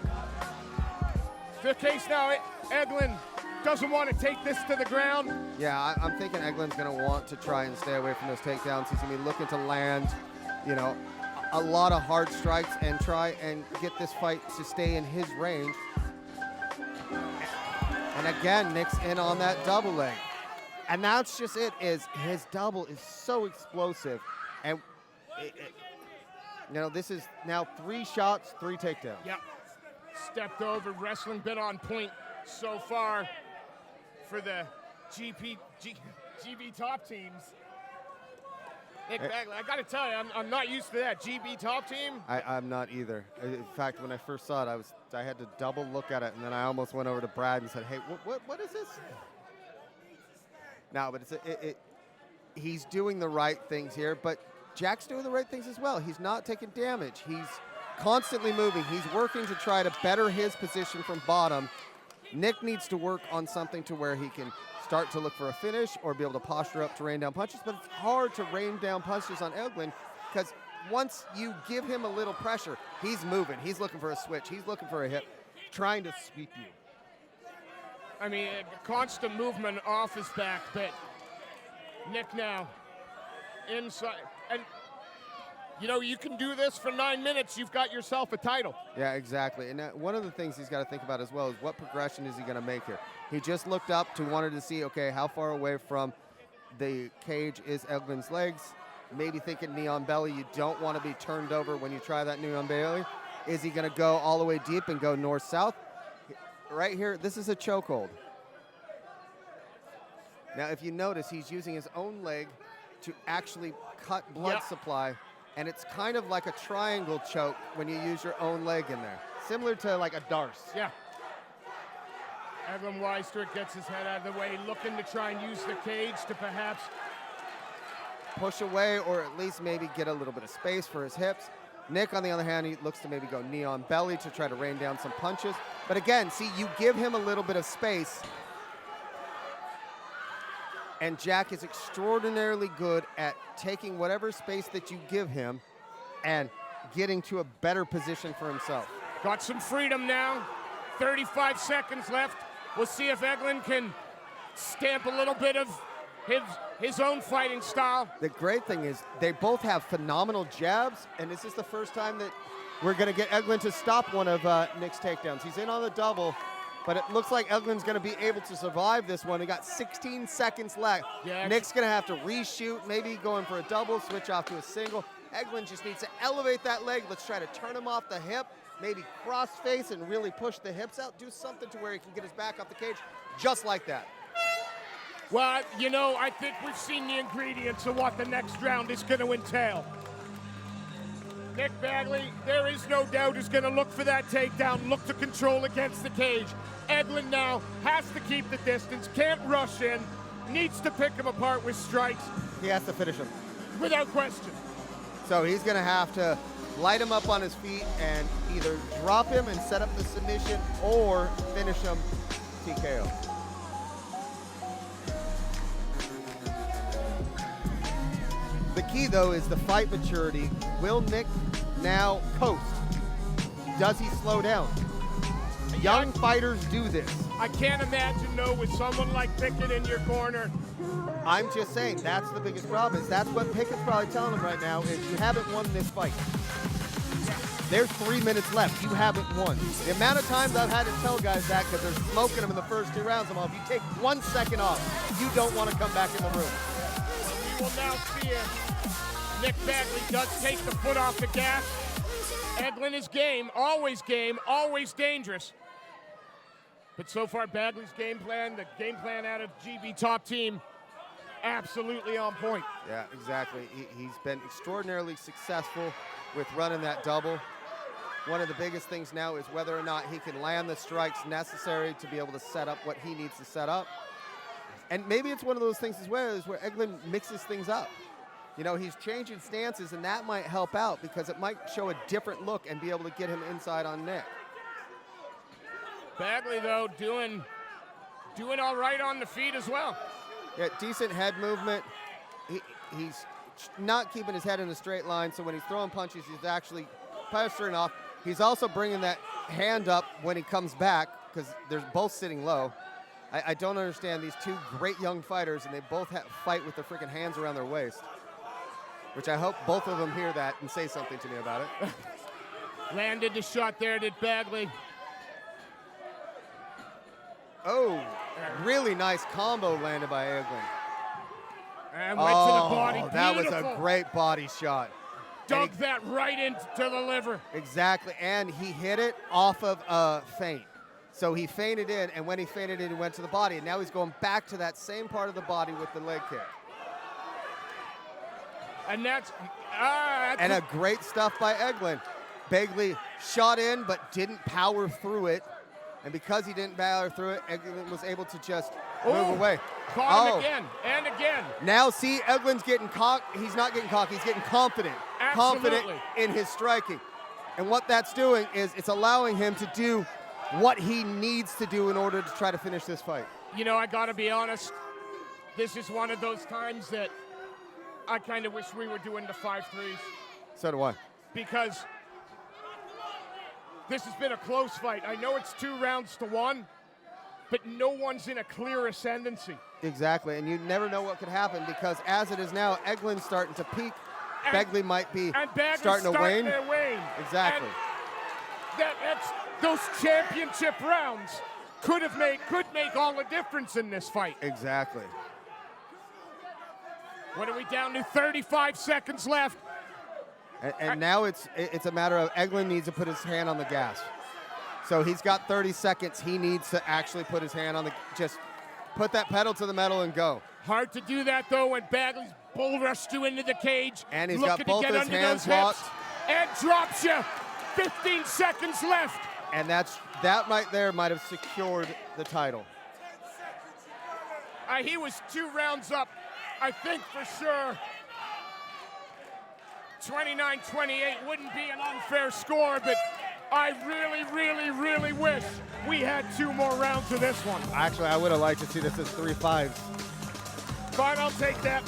The case now, Eaglin doesn't want to take this to the ground. Yeah, I'm thinking Eaglin's going to want to try and stay away from those takedowns. He's going to be looking to land, a lot of hard strikes and try and get this fight to stay in his range. And again, Nick's in on that double leg. And that's just it, is his double is so explosive. And, this is now 3 shots, 3 takedowns. Yep. Stepped over, wrestling been on point so far for the GB top teams. Nick Bagley, I got to tell you, I'm not used to that. GB top team? I'm not either. In fact, when I first saw it, I had to double look at it, and then I almost went over to Brad and said, hey, what is this? No, but he's doing the right things here, but Jack's doing the right things as well. He's not taking damage. He's constantly moving. He's working to try to better his position from bottom. Nick needs to work on something to where he can start to look for a finish or be able to posture up to rain down punches, but it's hard to rain down punches on Eaglin because once you give him a little pressure, he's moving. He's looking for a switch. He's looking for a hip, trying to sweep you. I mean, constant movement off his back, but Nick now inside. And, you know, you can do this for 9 minutes, you've got yourself a title. Yeah, exactly. And one of the things he's got to think about as well is what progression is he going to make here. He just looked up to wanted to see, okay, how far away from the cage is Eaglin's legs? Maybe thinking knee on belly. You don't want to be turned over when you try that knee on belly. Is he going to go all the way deep and go north-south? Right here, this is a chokehold. Now, if you notice, he's using his own leg to actually cut blood supply, and it's kind of like a triangle choke when you use your own leg in there, similar to like a darce. Yeah. Eaglin Weister gets his head out of the way, looking to try and use the cage to perhaps push away or at least maybe get a little bit of space for his hips. Nick, on the other hand, he looks to maybe go knee on belly to try to rain down some punches. But again, see, you give him a little bit of space, and Jack is extraordinarily good at taking whatever space that you give him and getting to a better position for himself. Got some freedom now. 35 seconds left. We'll see if Eaglin can stamp a little bit of his own fighting style. The great thing is they both have phenomenal jabs, and this is the first time that we're going to get Eaglin to stop one of Nick's takedowns. He's in on the double, but it looks like Eaglin's going to be able to survive this one. He got 16 seconds left. Yeah, Nick's going to have to reshoot, maybe going for a double, switch off to a single. Eaglin just needs to elevate that leg. Let's try to turn him off the hip, maybe cross face and really push the hips out. Do something to where he can get his back off the cage, just like that. Well, you know, I think we've seen the ingredients of what the next round is going to entail. Nick Bagley, there is no doubt, is going to look for that takedown, look to control against the cage. Eaglin now has to keep the distance, can't rush in, needs to pick him apart with strikes. He has to finish him. Without question. So he's going to have to light him up on his feet and either drop him and set up the submission or finish him TKO. The key, though, is the fight maturity. Will Nick now coast? Does he slow down? Young fighters do this. I can't imagine, no, with someone like Pickett in your corner. I'm just saying, that's the biggest problem. Is that's what Pickett's probably telling him right now, is you haven't won this fight. There's 3 minutes left. You haven't won. The amount of times I've had to tell guys that because they're smoking them in the first 2 rounds, I'm all, if you take 1 second off, you don't want to come back in the room. We will now see if Nick Bagley does take the foot off the gas. Eaglin is game, always dangerous. But so far, Bagley's game plan, the game plan out of GB top team, absolutely on point. Yeah, exactly. He's been extraordinarily successful with running that double. One of the biggest things now is whether or not he can land the strikes necessary to be able to set up what he needs to set up. And maybe it's one of those things as well, is where Eaglin mixes things up. You know, he's changing stances, and that might help out because it might show a different look and be able to get him inside on Nick. Bagley, though, doing all right on the feet as well. Yeah, decent head movement. He's not keeping his head in a straight line, so when he's throwing punches, he's actually posturing off. He's also bringing that hand up when he comes back because they're both sitting low. I don't understand these two great young fighters, and they both fight with their freaking hands around their waist, which I hope both of them hear that and say something to me about it. Landed the shot there, did Bagley. Oh, really nice combo landed by Eaglin. And went to the body. That was a great body shot. Dug that right into the liver. Exactly, and he hit it off of a feint. So he feinted in, and when he feinted in, he went to the body, and now he's going back to that same part of the body with the leg kick. And that's and a great stuff by Eaglin. Bagley shot in, but didn't power through it. And because he didn't power through it, Eaglin was able to just move away. Caught him again and again. Now see, Eaglin's getting cocked. He's not getting cocky, he's getting confident. Absolutely. Confident in his striking. And what that's doing is it's allowing him to do what he needs to do in order to try to finish this fight. You know, I gotta be honest, this is one of those times that I kind of wish we were doing the 5-3s. So do I. Because this has been a close fight. I know it's 2 rounds to 1, but no one's in a clear ascendancy. Exactly, and you never know what could happen because as it is now, Eaglin's starting to peak. Bagley might be starting to wane. Exactly. And that's those championship rounds could make all the difference in this fight. Exactly. What are we down to? 35 seconds left. And now it's a matter of Eaglin needs to put his hand on the gas. So he's got 30 seconds. He needs to actually put his hand on the, just put that pedal to the metal and go. Hard to do that though when Bagley's bull rushed you into the cage. And he's got both his hands locked. And drops you. 15 seconds left. And that right there might have secured the title. He was 2 rounds up, I think for sure. 29-28 wouldn't be an unfair score, but I really, really, really wish we had 2 more rounds of this one. Actually, I would have liked to see this as 3-5s. Fine, I'll take that.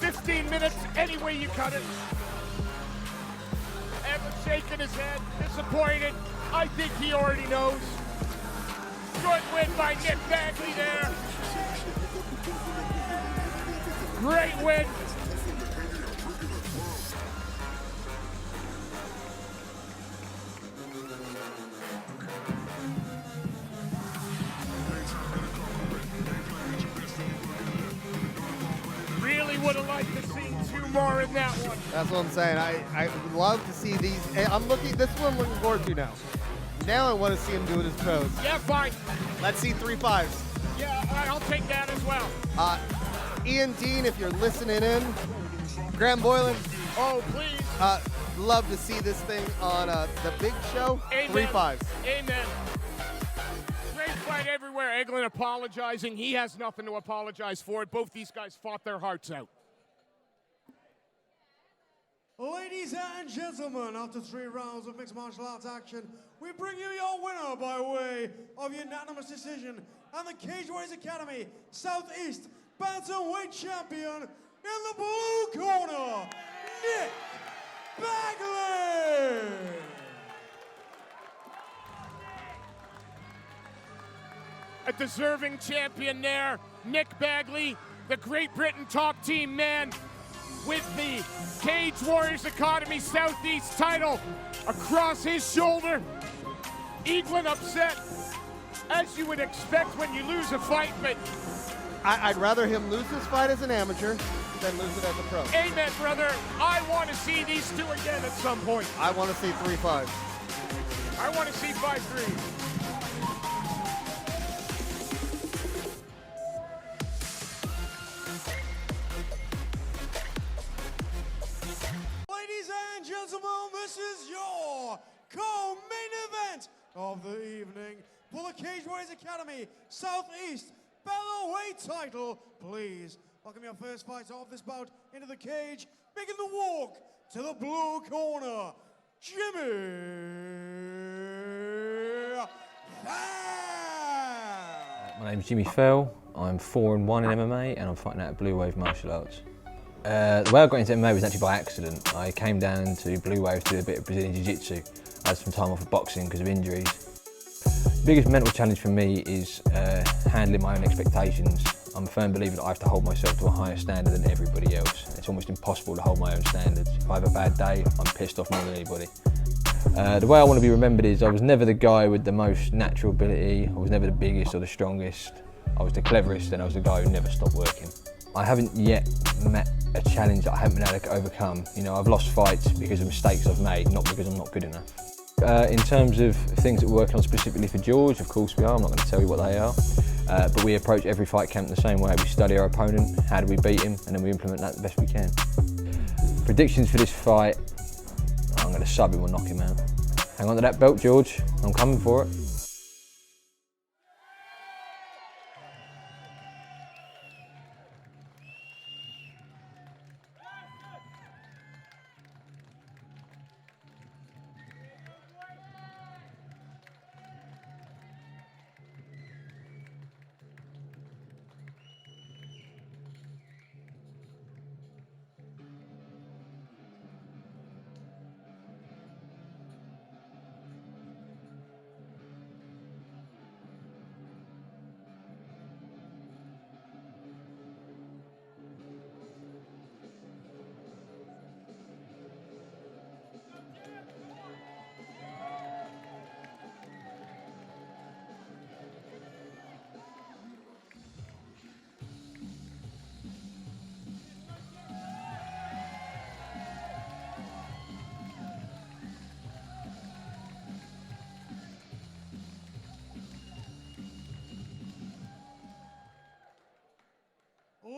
15 minutes, any way you cut it. Evan shaking his head, disappointed. I think he already knows. Good win by Nick Bagley there. Great win. Really would have liked to see 2 more in that one. That's what I'm saying. I would love to see these. This one I'm looking forward to now. Now I want to see him do it as pros. Yeah, fine. Let's see 3-5s. Yeah, I'll take that as well. Ian Dean, if you're listening in, Graham Boylan. Oh, please. Love to see this thing on the big show. Amen. 3-5s. Amen. Great fight everywhere. Eaglin apologizing. He has nothing to apologize for. Both these guys fought their hearts out. Ladies and gentlemen, after 3 rounds of mixed martial arts action, we bring you your winner by way of unanimous decision and the Cage Warriors Academy Southeast Bantamweight Champion in the blue corner, Nick Bagley! A deserving champion there, Nick Bagley, the Great Britain top team man with the Cage Warriors Academy Southeast title across his shoulder. Eaglin upset, as you would expect when you lose a fight, but I'd rather him lose this fight as an amateur than lose it as a pro. Amen, brother. I want to see these 2 again at some point. I want to see 3-5s. I want to see 5-3. Ladies and gentlemen, this is your co-main event of the evening for the Cage Warriors Academy Southeast Featherweight title. Please welcome your first fighter of this bout into the cage, making the walk to the blue corner, Jimmy Fell. My name's Jimmy Fell. I'm 4-1 in MMA and I'm fighting out of Blue Wave Martial Arts. The way I got into MMA was actually by accident. I came down to Blue Wave to do a bit of Brazilian Jiu-Jitsu. I had some time off of boxing because of injuries. The biggest mental challenge for me is handling my own expectations. I'm a firm believer that I have to hold myself to a higher standard than everybody else. It's almost impossible to hold my own standards. If I have a bad day, I'm pissed off more than anybody. The way I want to be remembered is I was never the guy with the most natural ability. I was never the biggest or the strongest. I was the cleverest and I was the guy who never stopped working. I haven't yet met a challenge that I haven't been able to overcome. You know, I've lost fights because of mistakes I've made, not because I'm not good enough. In terms of things that we're working on specifically for George, of course we are, I'm not going to tell you what they are. But we approach every fight camp the same way. We study our opponent, how do we beat him, and then we implement that the best we can. Predictions for this fight, I'm going to sub him or knock him out. Hang on to that belt, George. I'm coming for it.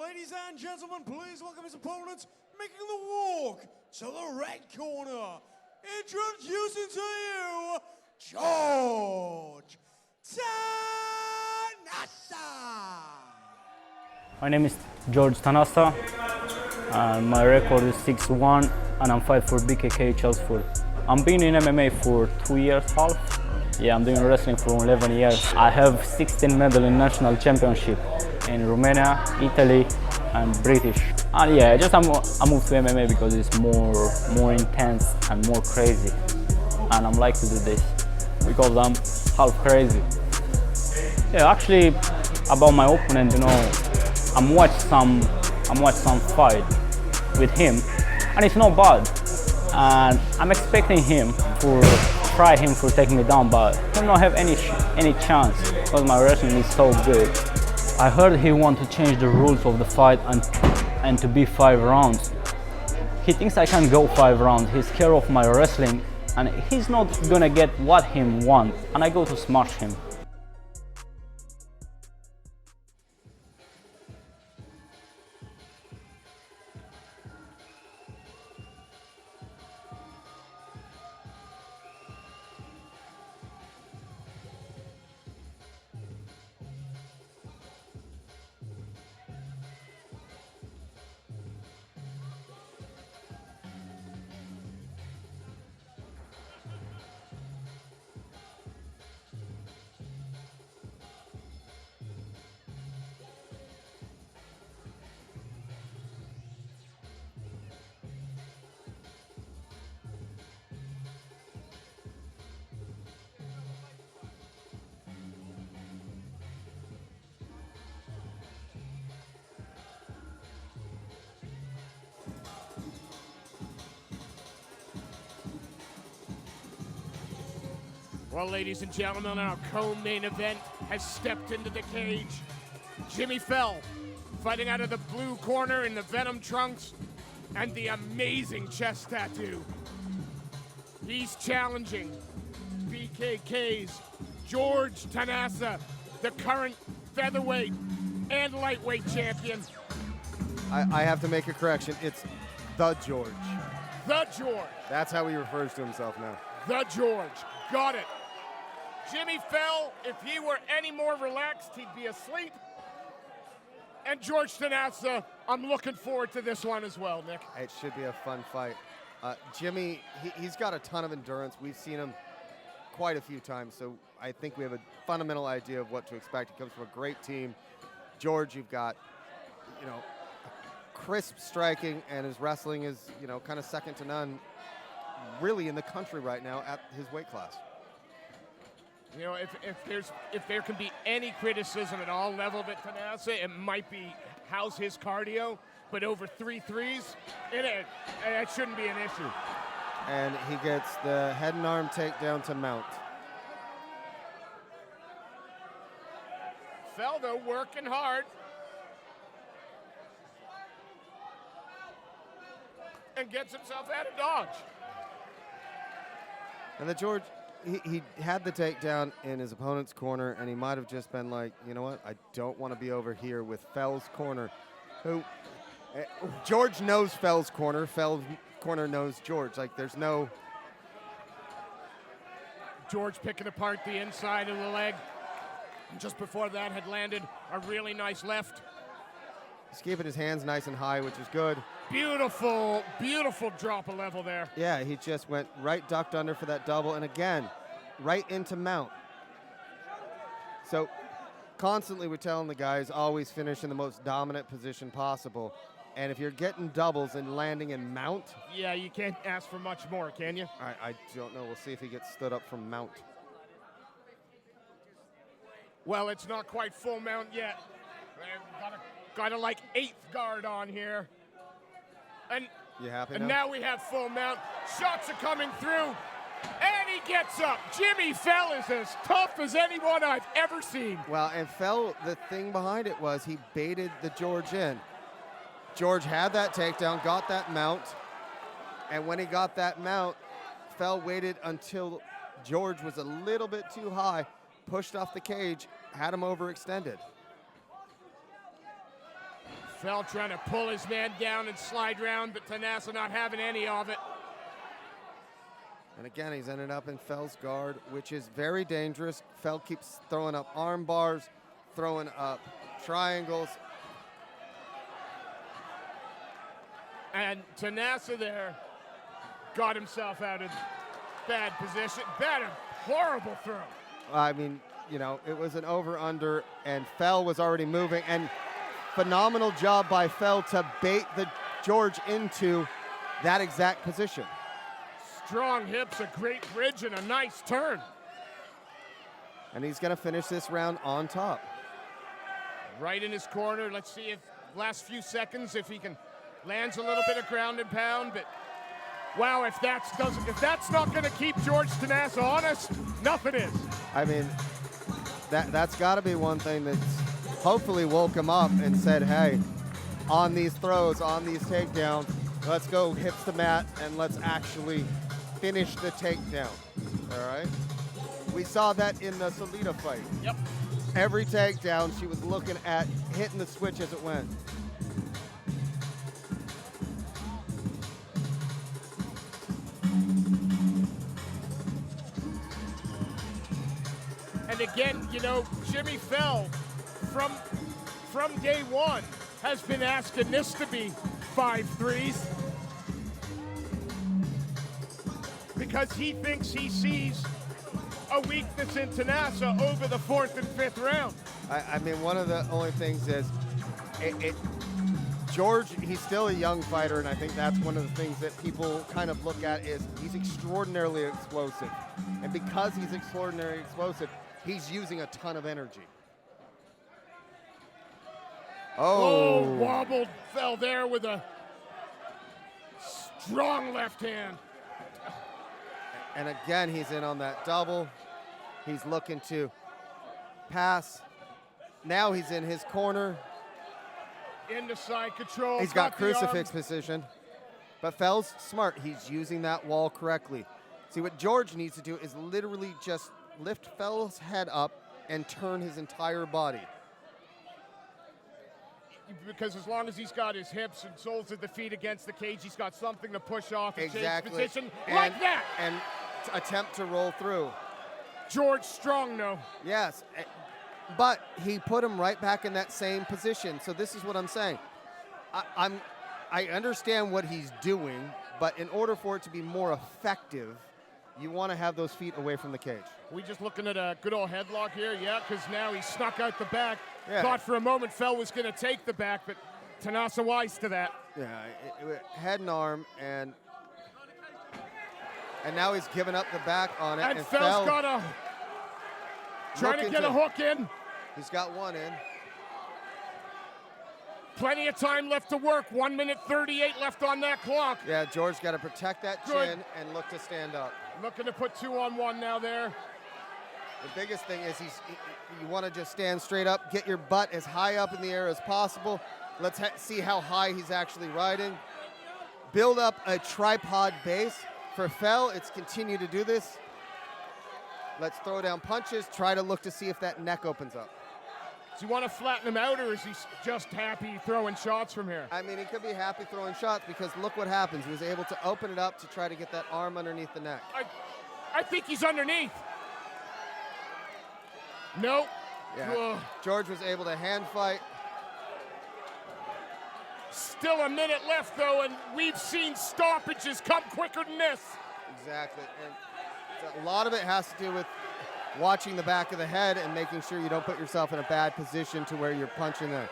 Ladies and gentlemen, please welcome his opponent, making the walk to the red corner. Introducing to you, George Tenasa. My name is George Tenasa, and my record is 6-1, and I'm fighting for BKK Chelmsford. I'm been in MMA for 2 years half. Yeah, I'm doing wrestling for 11 years. I have 16 medals in national championship in Romania, Italy, and British. And yeah, I moved to MMA because it's more intense and more crazy. And I'm like to do this because I'm half crazy. Yeah, actually, about my opponent, you know, I'm watch some fight with him, and it's not bad. And I'm expecting him to try him for taking me down, but I do not have any chance because my wrestling is so good. I heard he wants to change the rules of the fight and to be 5 rounds. He thinks I can go 5 rounds. He's scared of my wrestling, and he's not gonna get what he wants, and I go to smash him. Well, ladies and gentlemen, our co-main event has stepped into the cage. Jimmy Fell, fighting out of the blue corner in the Venom trunks and the amazing chest tattoo. He's challenging BKK's George Tenasa, the current featherweight and lightweight champion. I have to make a correction. It's the George. The George. That's how he refers to himself now. The George. Got it. Jimmy Fell, if he were any more relaxed, he'd be asleep. And George Tenasa, I'm looking forward to this one as well, Nick. It should be a fun fight. Jimmy, he's got a ton of endurance. We've seen him quite a few times, so I think we have a fundamental idea of what to expect. He comes from a great team. George, you've got, you know, crisp striking, and his wrestling is, you know, kind of second to none really in the country right now at his weight class. You know, if there can be any criticism at all leveled at Tenasa, it might be how's his cardio, but over 3 threes, it shouldn't be an issue. And he gets the head and arm takedown to mount. Fell, though, working hard. And gets himself out of dodge. And the George, he had the takedown in his opponent's corner, and he might have just been like, you know what, I don't want to be over here with Fell's corner, who, George knows Fell's corner knows George. Like, there's no... George picking apart the inside of the leg. Just before that had landed a really nice left. He's keeping his hands nice and high, which is good. Beautiful, beautiful drop of level there. Yeah, he just went right ducked under for that double, and again, right into mount. So constantly we're telling the guys, always finish in the most dominant position possible. And if you're getting doubles and landing in mount... Yeah, you can't ask for much more, can you? I don't know. We'll see if he gets stood up from mount. Well, it's not quite full mount yet. Got a like 8th guard on here. And, you happy and now? Now we have full mount. Shots are coming through. And he gets up. Jimmy Fell is as tough as anyone I've ever seen. Well, and Fell, the thing behind it was he baited the George in. George had that takedown, got that mount, and when he got that mount, Fell waited until George was a little bit too high, pushed off the cage, had him overextended. Fell trying to pull his man down and slide round, but Tenasa not having any of it. And again, he's ended up in Fell's guard, which is very dangerous. Fell keeps throwing up arm bars, throwing up triangles. And Tenasa there got himself out of bad position. Bad, horrible throw. I mean, you know, it was an over-under, and Fell was already moving. And phenomenal job by Fell to bait the George into that exact position. Strong hips, a great bridge, and a nice turn. And he's going to finish this round on top. Right in his corner. Let's see if last few seconds, if he can lands a little bit of ground and pound, but wow, if that's not going to keep George Tenasa honest, nothing is. I mean, that's got to be one thing that's hopefully woke him up and said, hey, on these throws, on these takedowns, let's go hips to mat and let's actually finish the takedown. All right? We saw that in the Selena fight. Yep. Every takedown, she was looking at hitting the switch as it went. And again, you know, Jimmy Fell from day one has been asking this to be 5-3s because he thinks he sees a weakness in Tenasa over the 4th and 5th round. I mean, one of the only things is George, he's still a young fighter, and I think that's one of the things that people kind of look at is he's extraordinarily explosive. And because he's extraordinarily explosive, he's using a ton of energy. Oh, wobbled, fell there with a strong left hand. And again, he's in on that double. He's looking to pass. Now he's in his corner. Into side control. He's got crucifix position. But Fell's smart. He's using that wall correctly. See, what George needs to do is literally just lift Fell's head up and turn his entire body. Because as long as he's got his hips and soles of the feet against the cage, he's got something to push off and change position like that. And attempt to roll through. George strong, no. Yes, but he put him right back in that same position. So this is what I'm saying. I understand what he's doing, but in order for it to be more effective, you want to have those feet away from the cage. We just looking at a good old headlock here, yeah, because now he snuck out the back. Yeah. Thought for a moment Fell was going to take the back, but Tenasa wise to that. Yeah, head and arm, and now he's giving up the back on it. And Fell's got a trying to get a hook in. He's got one in. Plenty of time left to work. 1 minute 38 left on that clock. Yeah, George got to protect that chin and look to stand up. Looking to put 2-on-1 now there. The biggest thing is you want to just stand straight up, get your butt as high up in the air as possible. Let's see how high he's actually riding. Build up a tripod base. For Fell, it's continue to do this. Let's throw down punches, try to look to see if that neck opens up. Do you want to flatten him out, or is he just happy throwing shots from here? I mean, he could be happy throwing shots because look what happens. He was able to open it up to try to get that arm underneath the neck. I think he's underneath. Nope. Yeah. Ugh. George was able to hand fight. Still a minute left, though, and we've seen stoppages come quicker than this. Exactly. And a lot of it has to do with watching the back of the head and making sure you don't put yourself in a bad position to where you're punching there.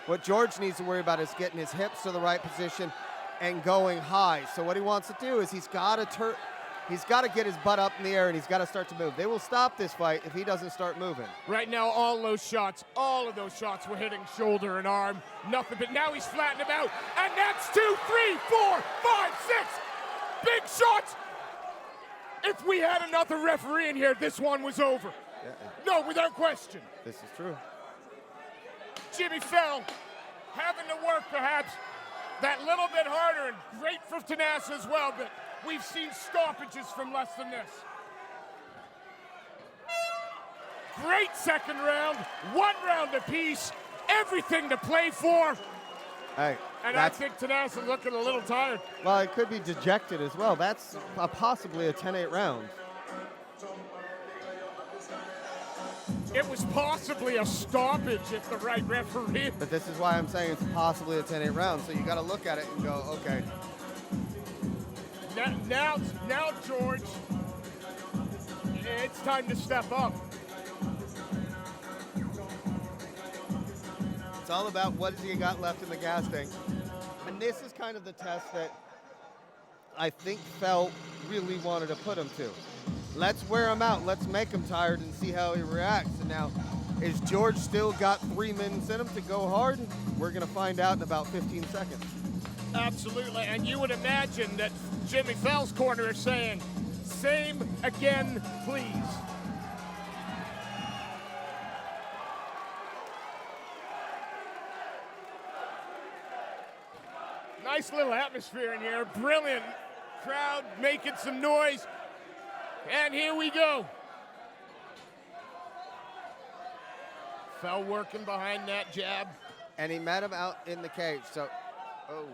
What George needs to worry about is getting his hips to the right position and going high. So what he wants to do is he's got to get his butt up in the air, and he's got to start to move. They will stop this fight if he doesn't start moving. Right now, all of those shots were hitting shoulder and arm. Nothing, but now he's flattened him out. And that's 2, 3, 4, 5, 6. Big shots. If we had another referee in here, this one was over. Yeah. No, without question. This is true. Jimmy Fell having to work perhaps that little bit harder, and great for Tenasa as well, but we've seen stoppages from less than this. Great second round, 1 round apiece, everything to play for. Hey, and I think Tenasa looking a little tired. Well, it could be dejected as well. That's possibly a 10-8 round. It was possibly a stoppage if the right referee. But this is why I'm saying it's possibly a 10-8 round. So you got to look at it and go, okay. Now, George, it's time to step up. It's all about what has he got left in the gas tank. And this is kind of the test that I think Fell really wanted to put him to. Let's wear him out. Let's make him tired and see how he reacts. And now, is George still got 3 minutes in him to go hard? We're going to find out in about 15 seconds. Absolutely, and you would imagine that Jimmy Fell's corner is saying, same again, please. Nice little atmosphere in here, brilliant crowd making some noise, and here we go. Fell working behind that jab. And he met him out in the cage, so, oh.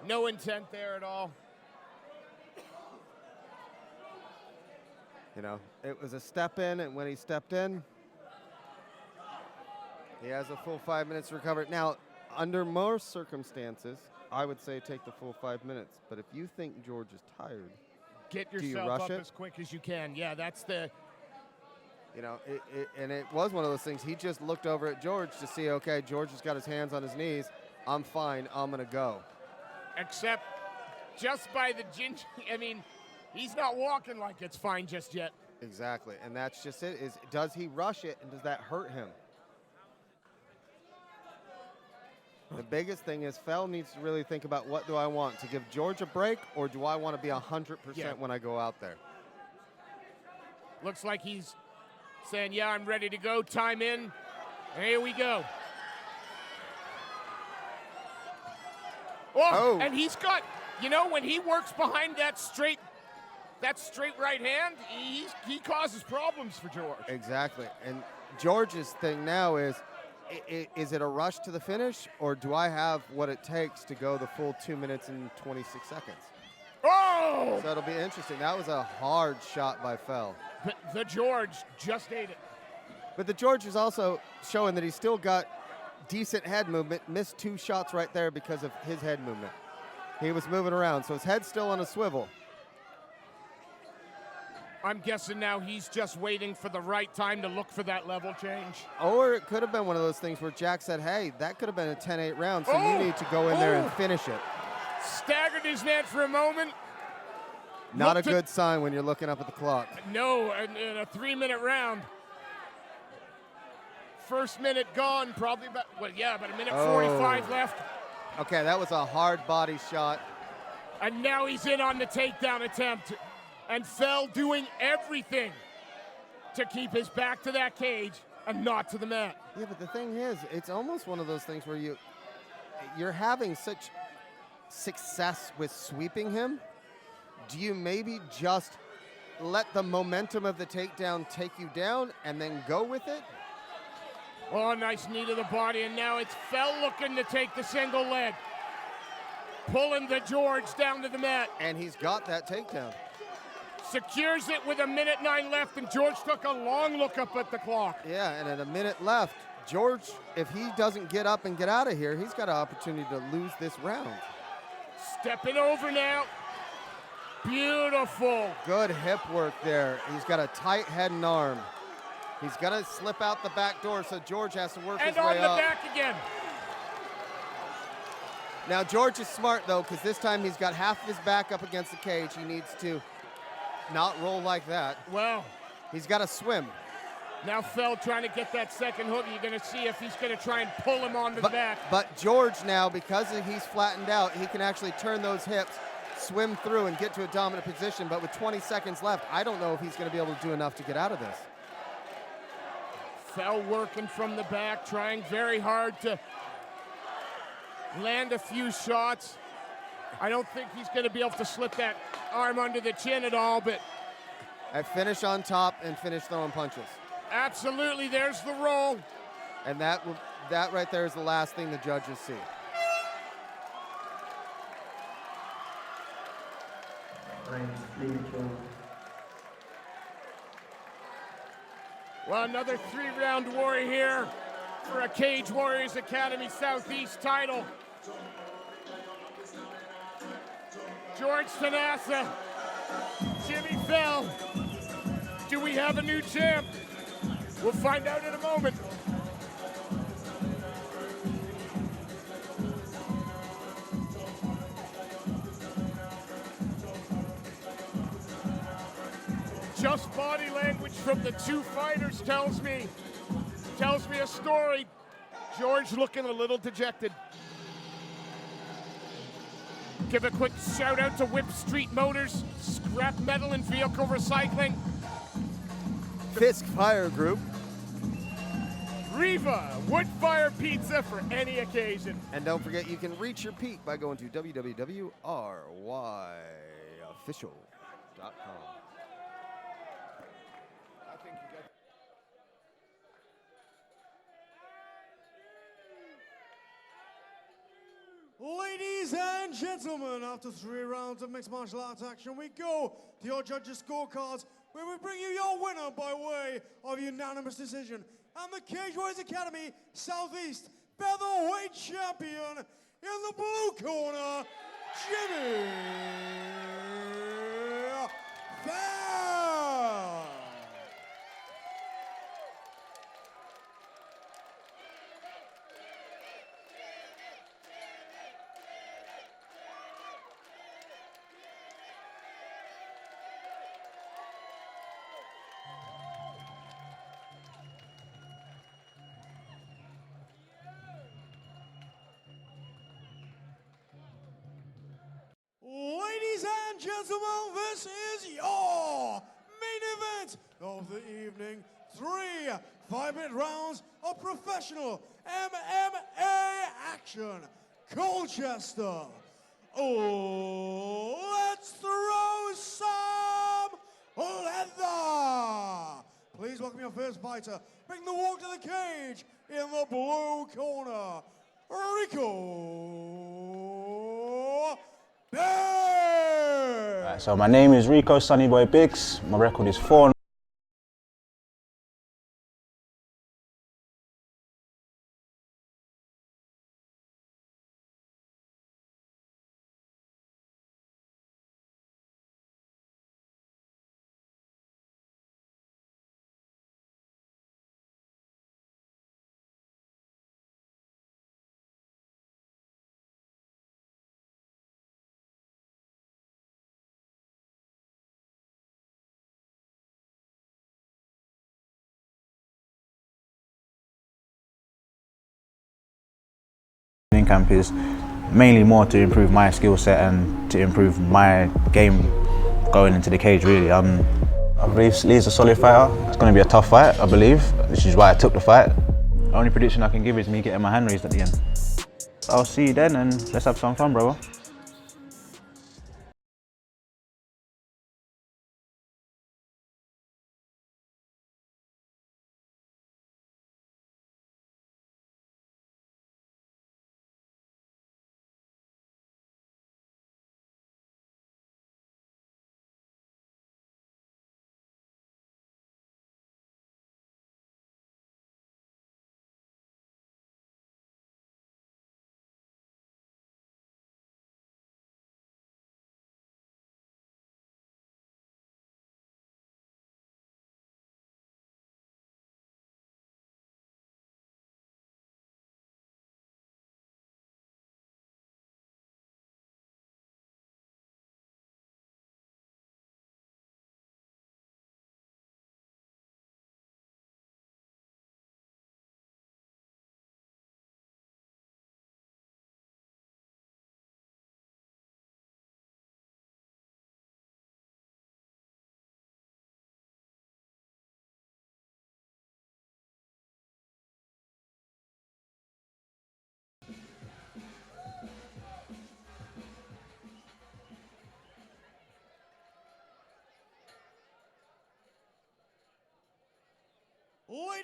No intent there at all. You know, it was a step in, and when he stepped in, he has a full 5 minutes to recover. Now, under most circumstances, I would say take the full 5 minutes. But if you think George is tired, get do you yourself rush up it? as quick as you can. Yeah, that's the. You know, and it was one of those things. He just looked over at George to see, okay, George has got his hands on his knees. I'm fine. I'm going to go. Except just by the ginger. I mean, he's not walking like it's fine just yet. Exactly. And that's just it. Is does he rush it, and does that hurt him? The biggest thing is Fell needs to really think about, what do I want? To give George a break, or do I want to be 100% when I go out there? Looks like he's saying, yeah, I'm ready to go. Time in. Here we go. Oh, and he's got, you know, when he works behind that straight right hand, he causes problems for George. Exactly. And George's thing now is it a rush to the finish, or do I have what it takes to go the full 2 minutes and 26 seconds? Oh! So it'll be interesting. That was a hard shot by Fell. But the George just ate it. But the George is also showing that he's still got decent head movement. Missed 2 shots right there because of his head movement. He was moving around, so his head's still on a swivel. I'm guessing now he's just waiting for the right time to look for that level change. Or it could have been one of those things where Jack said, hey, that could have been a 10-8 round, so you need to go in there and finish it. Staggered his man for a moment. Not a good sign when you're looking up at the clock. No, in a 3-minute round. First minute gone, probably about, well, yeah, about a minute 45 left. Okay, that was a hard body shot. And now he's in on the takedown attempt. And Fell doing everything to keep his back to that cage and not to the mat. Yeah, but the thing is, it's almost one of those things where you're having such success with sweeping him, do you maybe just let the momentum of the takedown take you down and then go with it? Oh, nice knee to the body, and now it's Fell looking to take the single leg. Pulling the George down to the mat. And he's got that takedown. Secures it with 1:09 left, and George took a long look up at the clock. Yeah, and at 1 minute left, George, if he doesn't get up and get out of here, he's got an opportunity to lose this round. Stepping over now. Beautiful. Good hip work there. He's got a tight head and arm. He's got to slip out the back door, so George has to work his way up. And on the back again. Now, George is smart, though, because this time he's got half of his back up against the cage. He needs to not roll like that. Well, he's got to swim. Now Fell trying to get that second hook. You're going to see if he's going to try and pull him onto the back. But George now, because he's flattened out, he can actually turn those hips, swim through, and get to a dominant position. But with 20 seconds left, I don't know if he's going to be able to do enough to get out of this. Fell working from the back, trying very hard to land a few shots. I don't think he's going to be able to slip that arm under the chin at all, but... I finish on top and finish throwing punches. Absolutely, there's the roll. And that right there is the last thing the judges see. Well, another 3-round war here for a Cage Warriors Academy Southeast title. George Tenasa, Jimmy Fell. Do we have a new champ? We'll find out in a moment. Just body language from the two fighters tells me a story. George looking a little dejected. Give a quick shout out to Whip Street Motors, Scrap Metal and Vehicle Recycling. Fisk Fire Group. Riva, wood fire pizza for any occasion. And don't forget, you can reach your peak by going to www.ryofficial.com. Ladies and gentlemen, after 3 rounds of mixed martial arts action, we go to your judges' scorecards, where we bring you your winner by way of unanimous decision. And the Cage Warriors Academy Southeast Featherweight Champion in the blue corner, Jimmy Fell. Ladies and gentlemen, this is your main event of the evening. 3 5-minute rounds of professional MMA action. Colchester. Oh, let's throw some leather. Please welcome your first fighter. Bring the walk to the cage in the blue corner, Rico. So my name is Rico Sonnyboy Biggs. My record is 4. Camp is mainly more to improve my skill set and to improve my game going into the cage, really. I believe Lee's a solid fighter. It's going to be a tough fight, I believe, which is why I took the fight. The only prediction I can give is me getting my hand raised at the end. I'll see you then and let's have some fun, brother.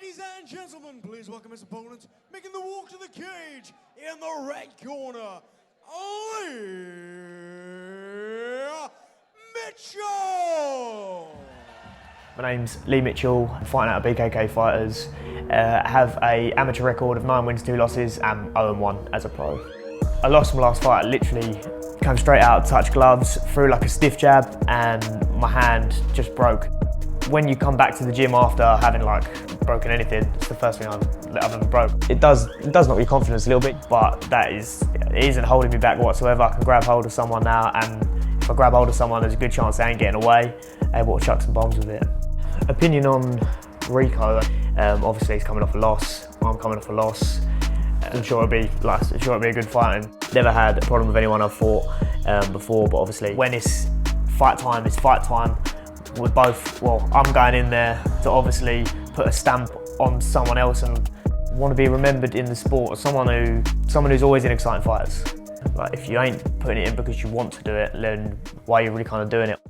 Ladies and gentlemen, please welcome his opponent, making the walk to the cage in the red corner, Lee Mitchell! My name's Lee Mitchell, I'm fighting out of BKK Fighters. I have an amateur record of 9 wins, 2 losses and 0-1 as a pro. I lost my last fight, literally came straight out, touched gloves, threw like a stiff jab and my hand just broke. When you come back to the gym after having like broken anything, it's the first thing I've ever broke. It does knock your confidence a little bit, but it isn't holding me back whatsoever. I can grab hold of someone now, and if I grab hold of someone, there's a good chance they ain't getting away, able to chuck some bombs with it. Opinion on Rico, obviously he's coming off a loss, I'm coming off a loss. I'm sure it'll be a good fight. Never had a problem with anyone I've fought before, but obviously when it's fight time, it's fight time. We're both, well, I'm going in there to obviously put a stamp on someone else and want to be remembered in the sport as someone who's always in exciting fights. Like, if you ain't putting it in because you want to do it, then why are you really kind of doing it?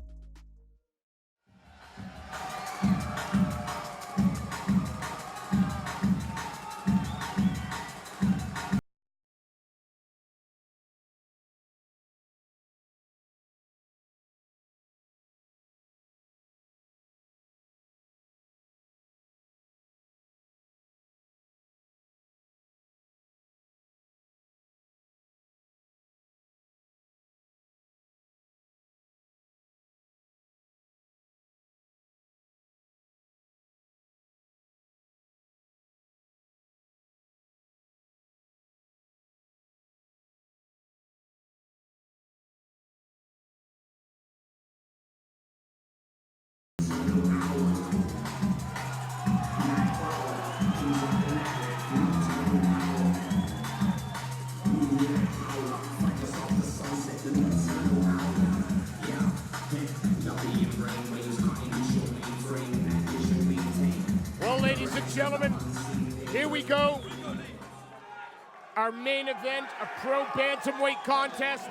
Ladies and gentlemen, here we go. Our main event, a pro bantamweight contest.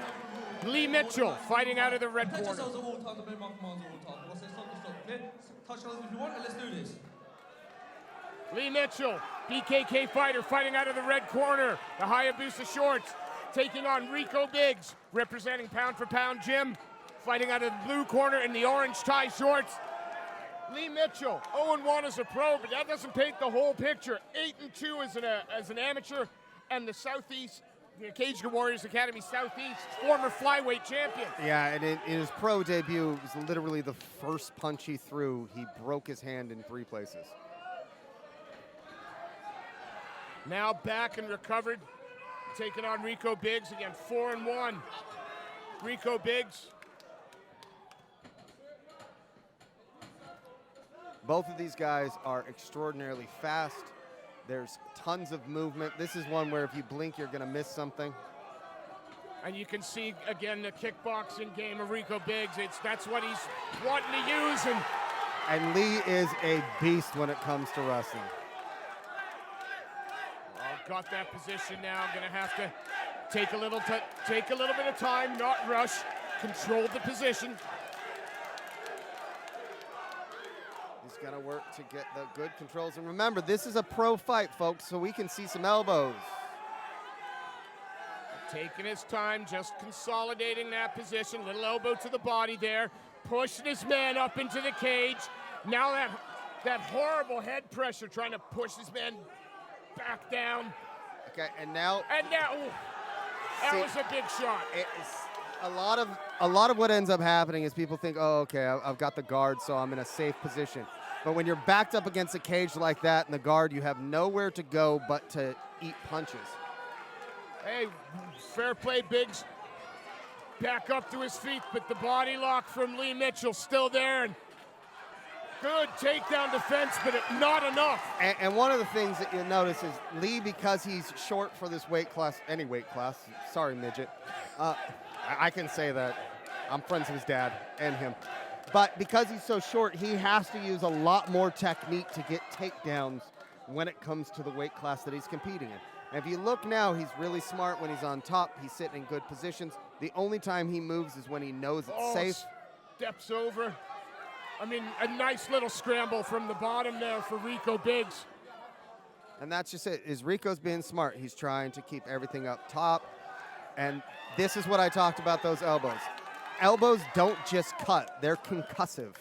Lee Mitchell fighting out of the red corner. Lee Mitchell, BKK fighter, fighting out of the red corner. The Hayabusa shorts, taking on Rico Biggs, representing Pound for Pound Gym, fighting out of the blue corner in the orange tie shorts. Lee Mitchell, 0-1 as a pro, but that doesn't paint the whole picture. 8-2 as an amateur, and the Southeast, the Cagewarriors Academy Southeast, former flyweight champion. Yeah, and in his pro debut, it was literally the first punch he threw. He broke his hand in 3 places. Now back and recovered, taking on Rico Biggs, again 4-1. Rico Biggs. Both of these guys are extraordinarily fast. There's tons of movement. This is one where if you blink, you're going to miss something. And you can see, again, the kickboxing game of Rico Biggs. That's what he's wanting to use. And Lee is a beast when it comes to wrestling. Well, got that position now. Going to have to take a little bit of time, not rush, control the position. He's going to work to get the good controls. And remember, this is a pro fight, folks, so we can see some elbows. Taking his time, just consolidating that position. Little elbow to the body there. Pushing his man up into the cage. Now that horrible head pressure, trying to push his man back down. Okay, and now... Ooh, that was a big shot. A lot of what ends up happening is people think, oh, okay, I've got the guard, so I'm in a safe position. But when you're backed up against a cage like that in the guard, you have nowhere to go but to eat punches. Hey, fair play, Biggs. Back up to his feet, but the body lock from Lee Mitchell still there. And good takedown defense, but not enough. And one of the things that you'll notice is Lee, because he's short for this weight class, any weight class, sorry, midget, I can say that. I'm friends with his dad and him. But because he's so short, he has to use a lot more technique to get takedowns when it comes to the weight class that he's competing in. And if you look now, he's really smart when he's on top. He's sitting in good positions. The only time he moves is when he knows it's safe. Steps over. I mean, a nice little scramble from the bottom there for Rico Biggs. And that's just it, is Rico's being smart. He's trying to keep everything up top. And this is what I talked about, those elbows. Elbows don't just cut, they're concussive.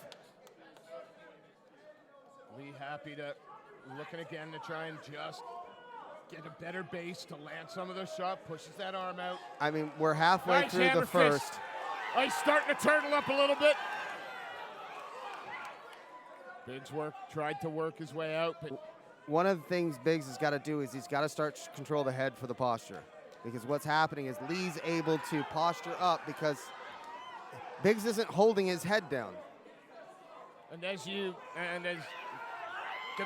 Lee happy to, looking again to try and just get a better base to land some of those shots, pushes that arm out. I mean, we're halfway Nice through hammer the first. fist. Oh, he's starting to turtle up a little bit. Biggs tried to work his way out, but One of the things Biggs has got to do is he's got to start to control the head for the posture. Because what's happening is Lee's able to posture up because Biggs isn't holding his head down. and as the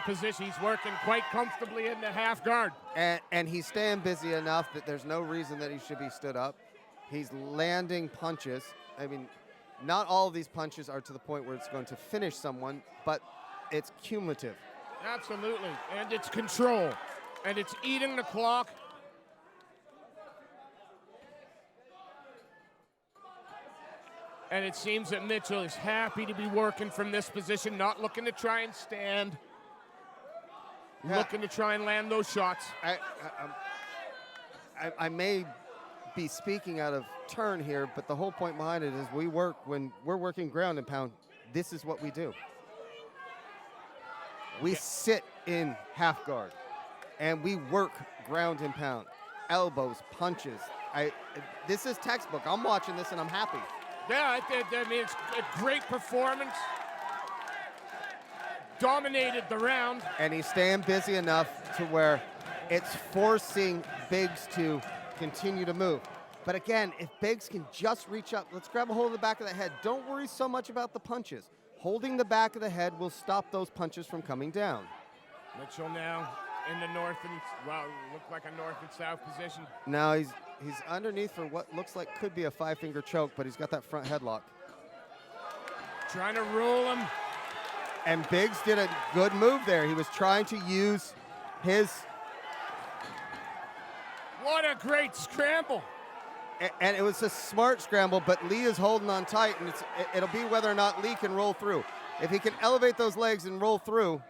position, he's working quite comfortably in the half guard. And he's staying busy enough that there's no reason that he should be stood up. He's landing punches. I mean, not all of these punches are to the point where it's going to finish someone, but it's cumulative. Absolutely, and it's control, and it's eating the clock. And it seems that Mitchell is happy to be working from this position, not looking to try and stand, looking to try and land those shots. I may be speaking out of turn here, but the whole point behind it is when we're working ground and pound, this is what we do. We sit in half guard, and we work ground and pound, elbows, punches. This is textbook. I'm watching this, and I'm happy. Yeah, I mean, it's a great performance. Dominated the round. And he's staying busy enough to where it's forcing Biggs to continue to move. But again, if Biggs can just reach up, let's grab a hold of the back of the head. Don't worry so much about the punches. Holding the back of the head will stop those punches from coming down. Mitchell now in the north and, well, looked like a north and south position. Now he's underneath for what looks like could be a 5-finger choke, but he's got that front headlock. Trying to roll him. And Biggs did a good move there. He was trying to use his... What a great scramble. And it was a smart scramble, but Lee is holding on tight, and it'll be whether or not Lee can roll through. If he can elevate those legs and roll through,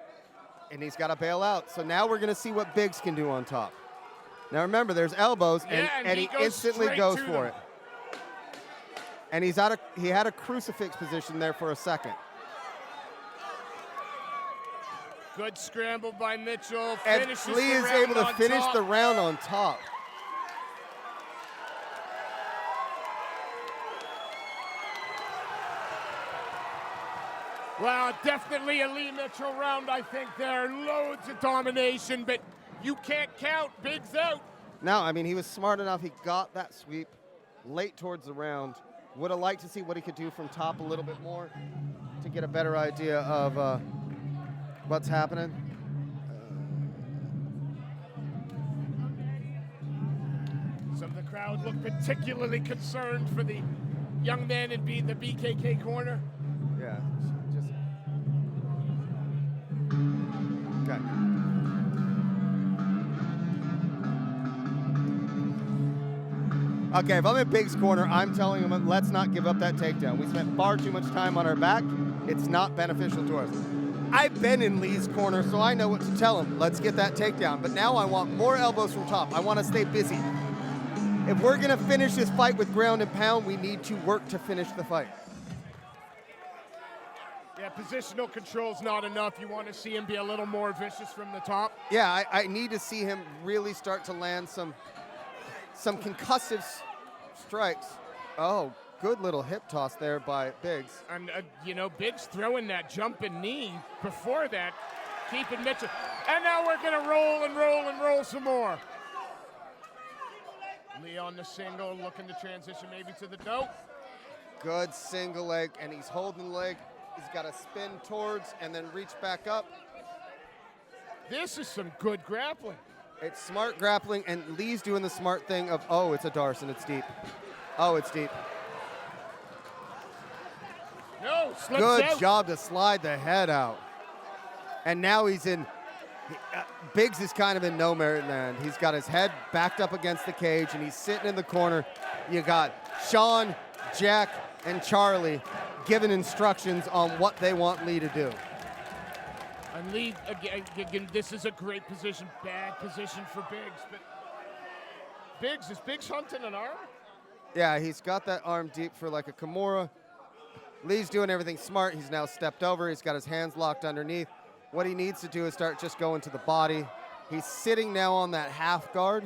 and he's got to bail out. So now we're going to see what Biggs can do on top. Now remember, there's elbows, and he instantly goes for it. And he had a crucifix position there for a second. Good scramble by Mitchell. And Lee is able to finish the round on top. Well, definitely a Lee Mitchell round, I think there. Loads of domination, but you can't count. Biggs out. No, I mean, he was smart enough. He got that sweep late towards the round. Would have liked to see what he could do from top a little bit more to get a better idea of what's happening. Some of the crowd look particularly concerned for the young man in the BKK corner. Yeah, just okay. Okay, if I'm in Biggs' corner, I'm telling him, let's not give up that takedown. We spent far too much time on our back. It's not beneficial to us. I've been in Lee's corner, so I know what to tell him. Let's get that takedown. But now I want more elbows from top. I want to stay busy. If we're going to finish this fight with ground and pound, we need to work to finish the fight. Yeah, positional control's not enough. You want to see him be a little more vicious from the top. Yeah, I need to see him really start to land some concussive strikes. Oh, good little hip toss there by Biggs. And, Biggs throwing that jumping knee before that, keeping Mitchell. And now we're going to roll and roll and roll some more. Lee on the single, looking to transition maybe to the dope. Good single leg, and he's holding the leg. He's got to spin towards and then reach back up. This is some good grappling. It's smart grappling, and Lee's doing the smart thing of, oh, it's a Darce, and it's deep. Oh, it's deep. No, slips Good out. job to slide the head out. And now he's in, Biggs is kind of in no merit land. He's got his head backed up against the cage, and he's sitting in the corner. You got Sean, Jack, and Charlie giving instructions on what they want Lee to do. And Lee, again, this is a great position, bad position for Biggs. But is Biggs hunting an arm? Yeah, he's got that arm deep for like a Kimura. Lee's doing everything smart. He's now stepped over. He's got his hands locked underneath. What he needs to do is start just going to the body. He's sitting now on that half guard.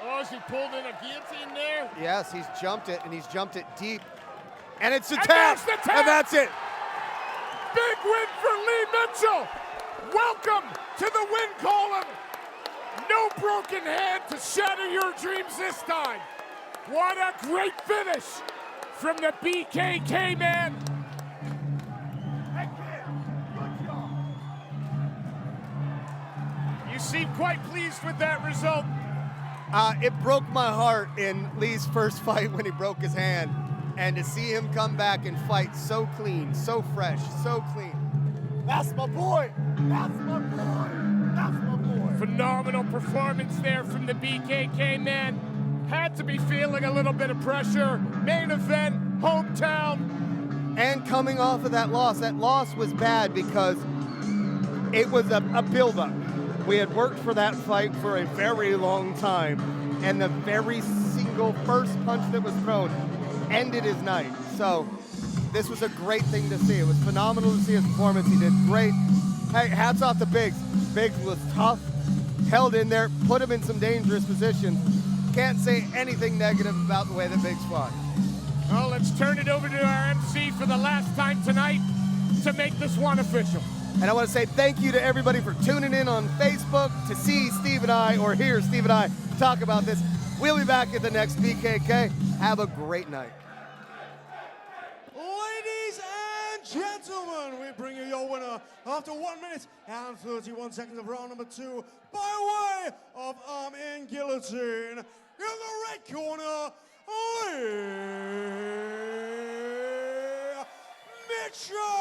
Oh, has he pulled in a guillotine there? Yes, he's jumped it, and he's jumped it deep. And it's a And tap, there's the tap! and that's it. Big win for Lee Mitchell. Welcome to the win column. No broken hand to shatter your dreams this time. What a great finish from the BKK man. You seem quite pleased with that result. It broke my heart in Lee's first fight when he broke his hand. And to see him come back and fight so clean, so fresh, so clean. That's my boy. That's my boy. That's my boy. Phenomenal performance there from the BKK man. Had to be feeling a little bit of pressure. Main event, hometown. And coming off of that loss was bad because it was a buildup. We had worked for that fight for a very long time, and the very single first punch that was thrown ended his night. So this was a great thing to see. It was phenomenal to see his performance. He did great. Hey, hats off to Biggs. Biggs was tough, held in there, put him in some dangerous positions. Can't say anything negative about the way that Biggs fought. Well, let's turn it over to our MC for the last time tonight to make this one official. And I want to say thank you to everybody for tuning in on Facebook to see Steve and I, or hear Steve and I talk about this. We'll be back at the next BKK. Have a great night. Ladies and gentlemen, we bring you your winner after 1 minute and 31 seconds of round number 2 by way of arm in guillotine. In the red corner, Lee Mitchell.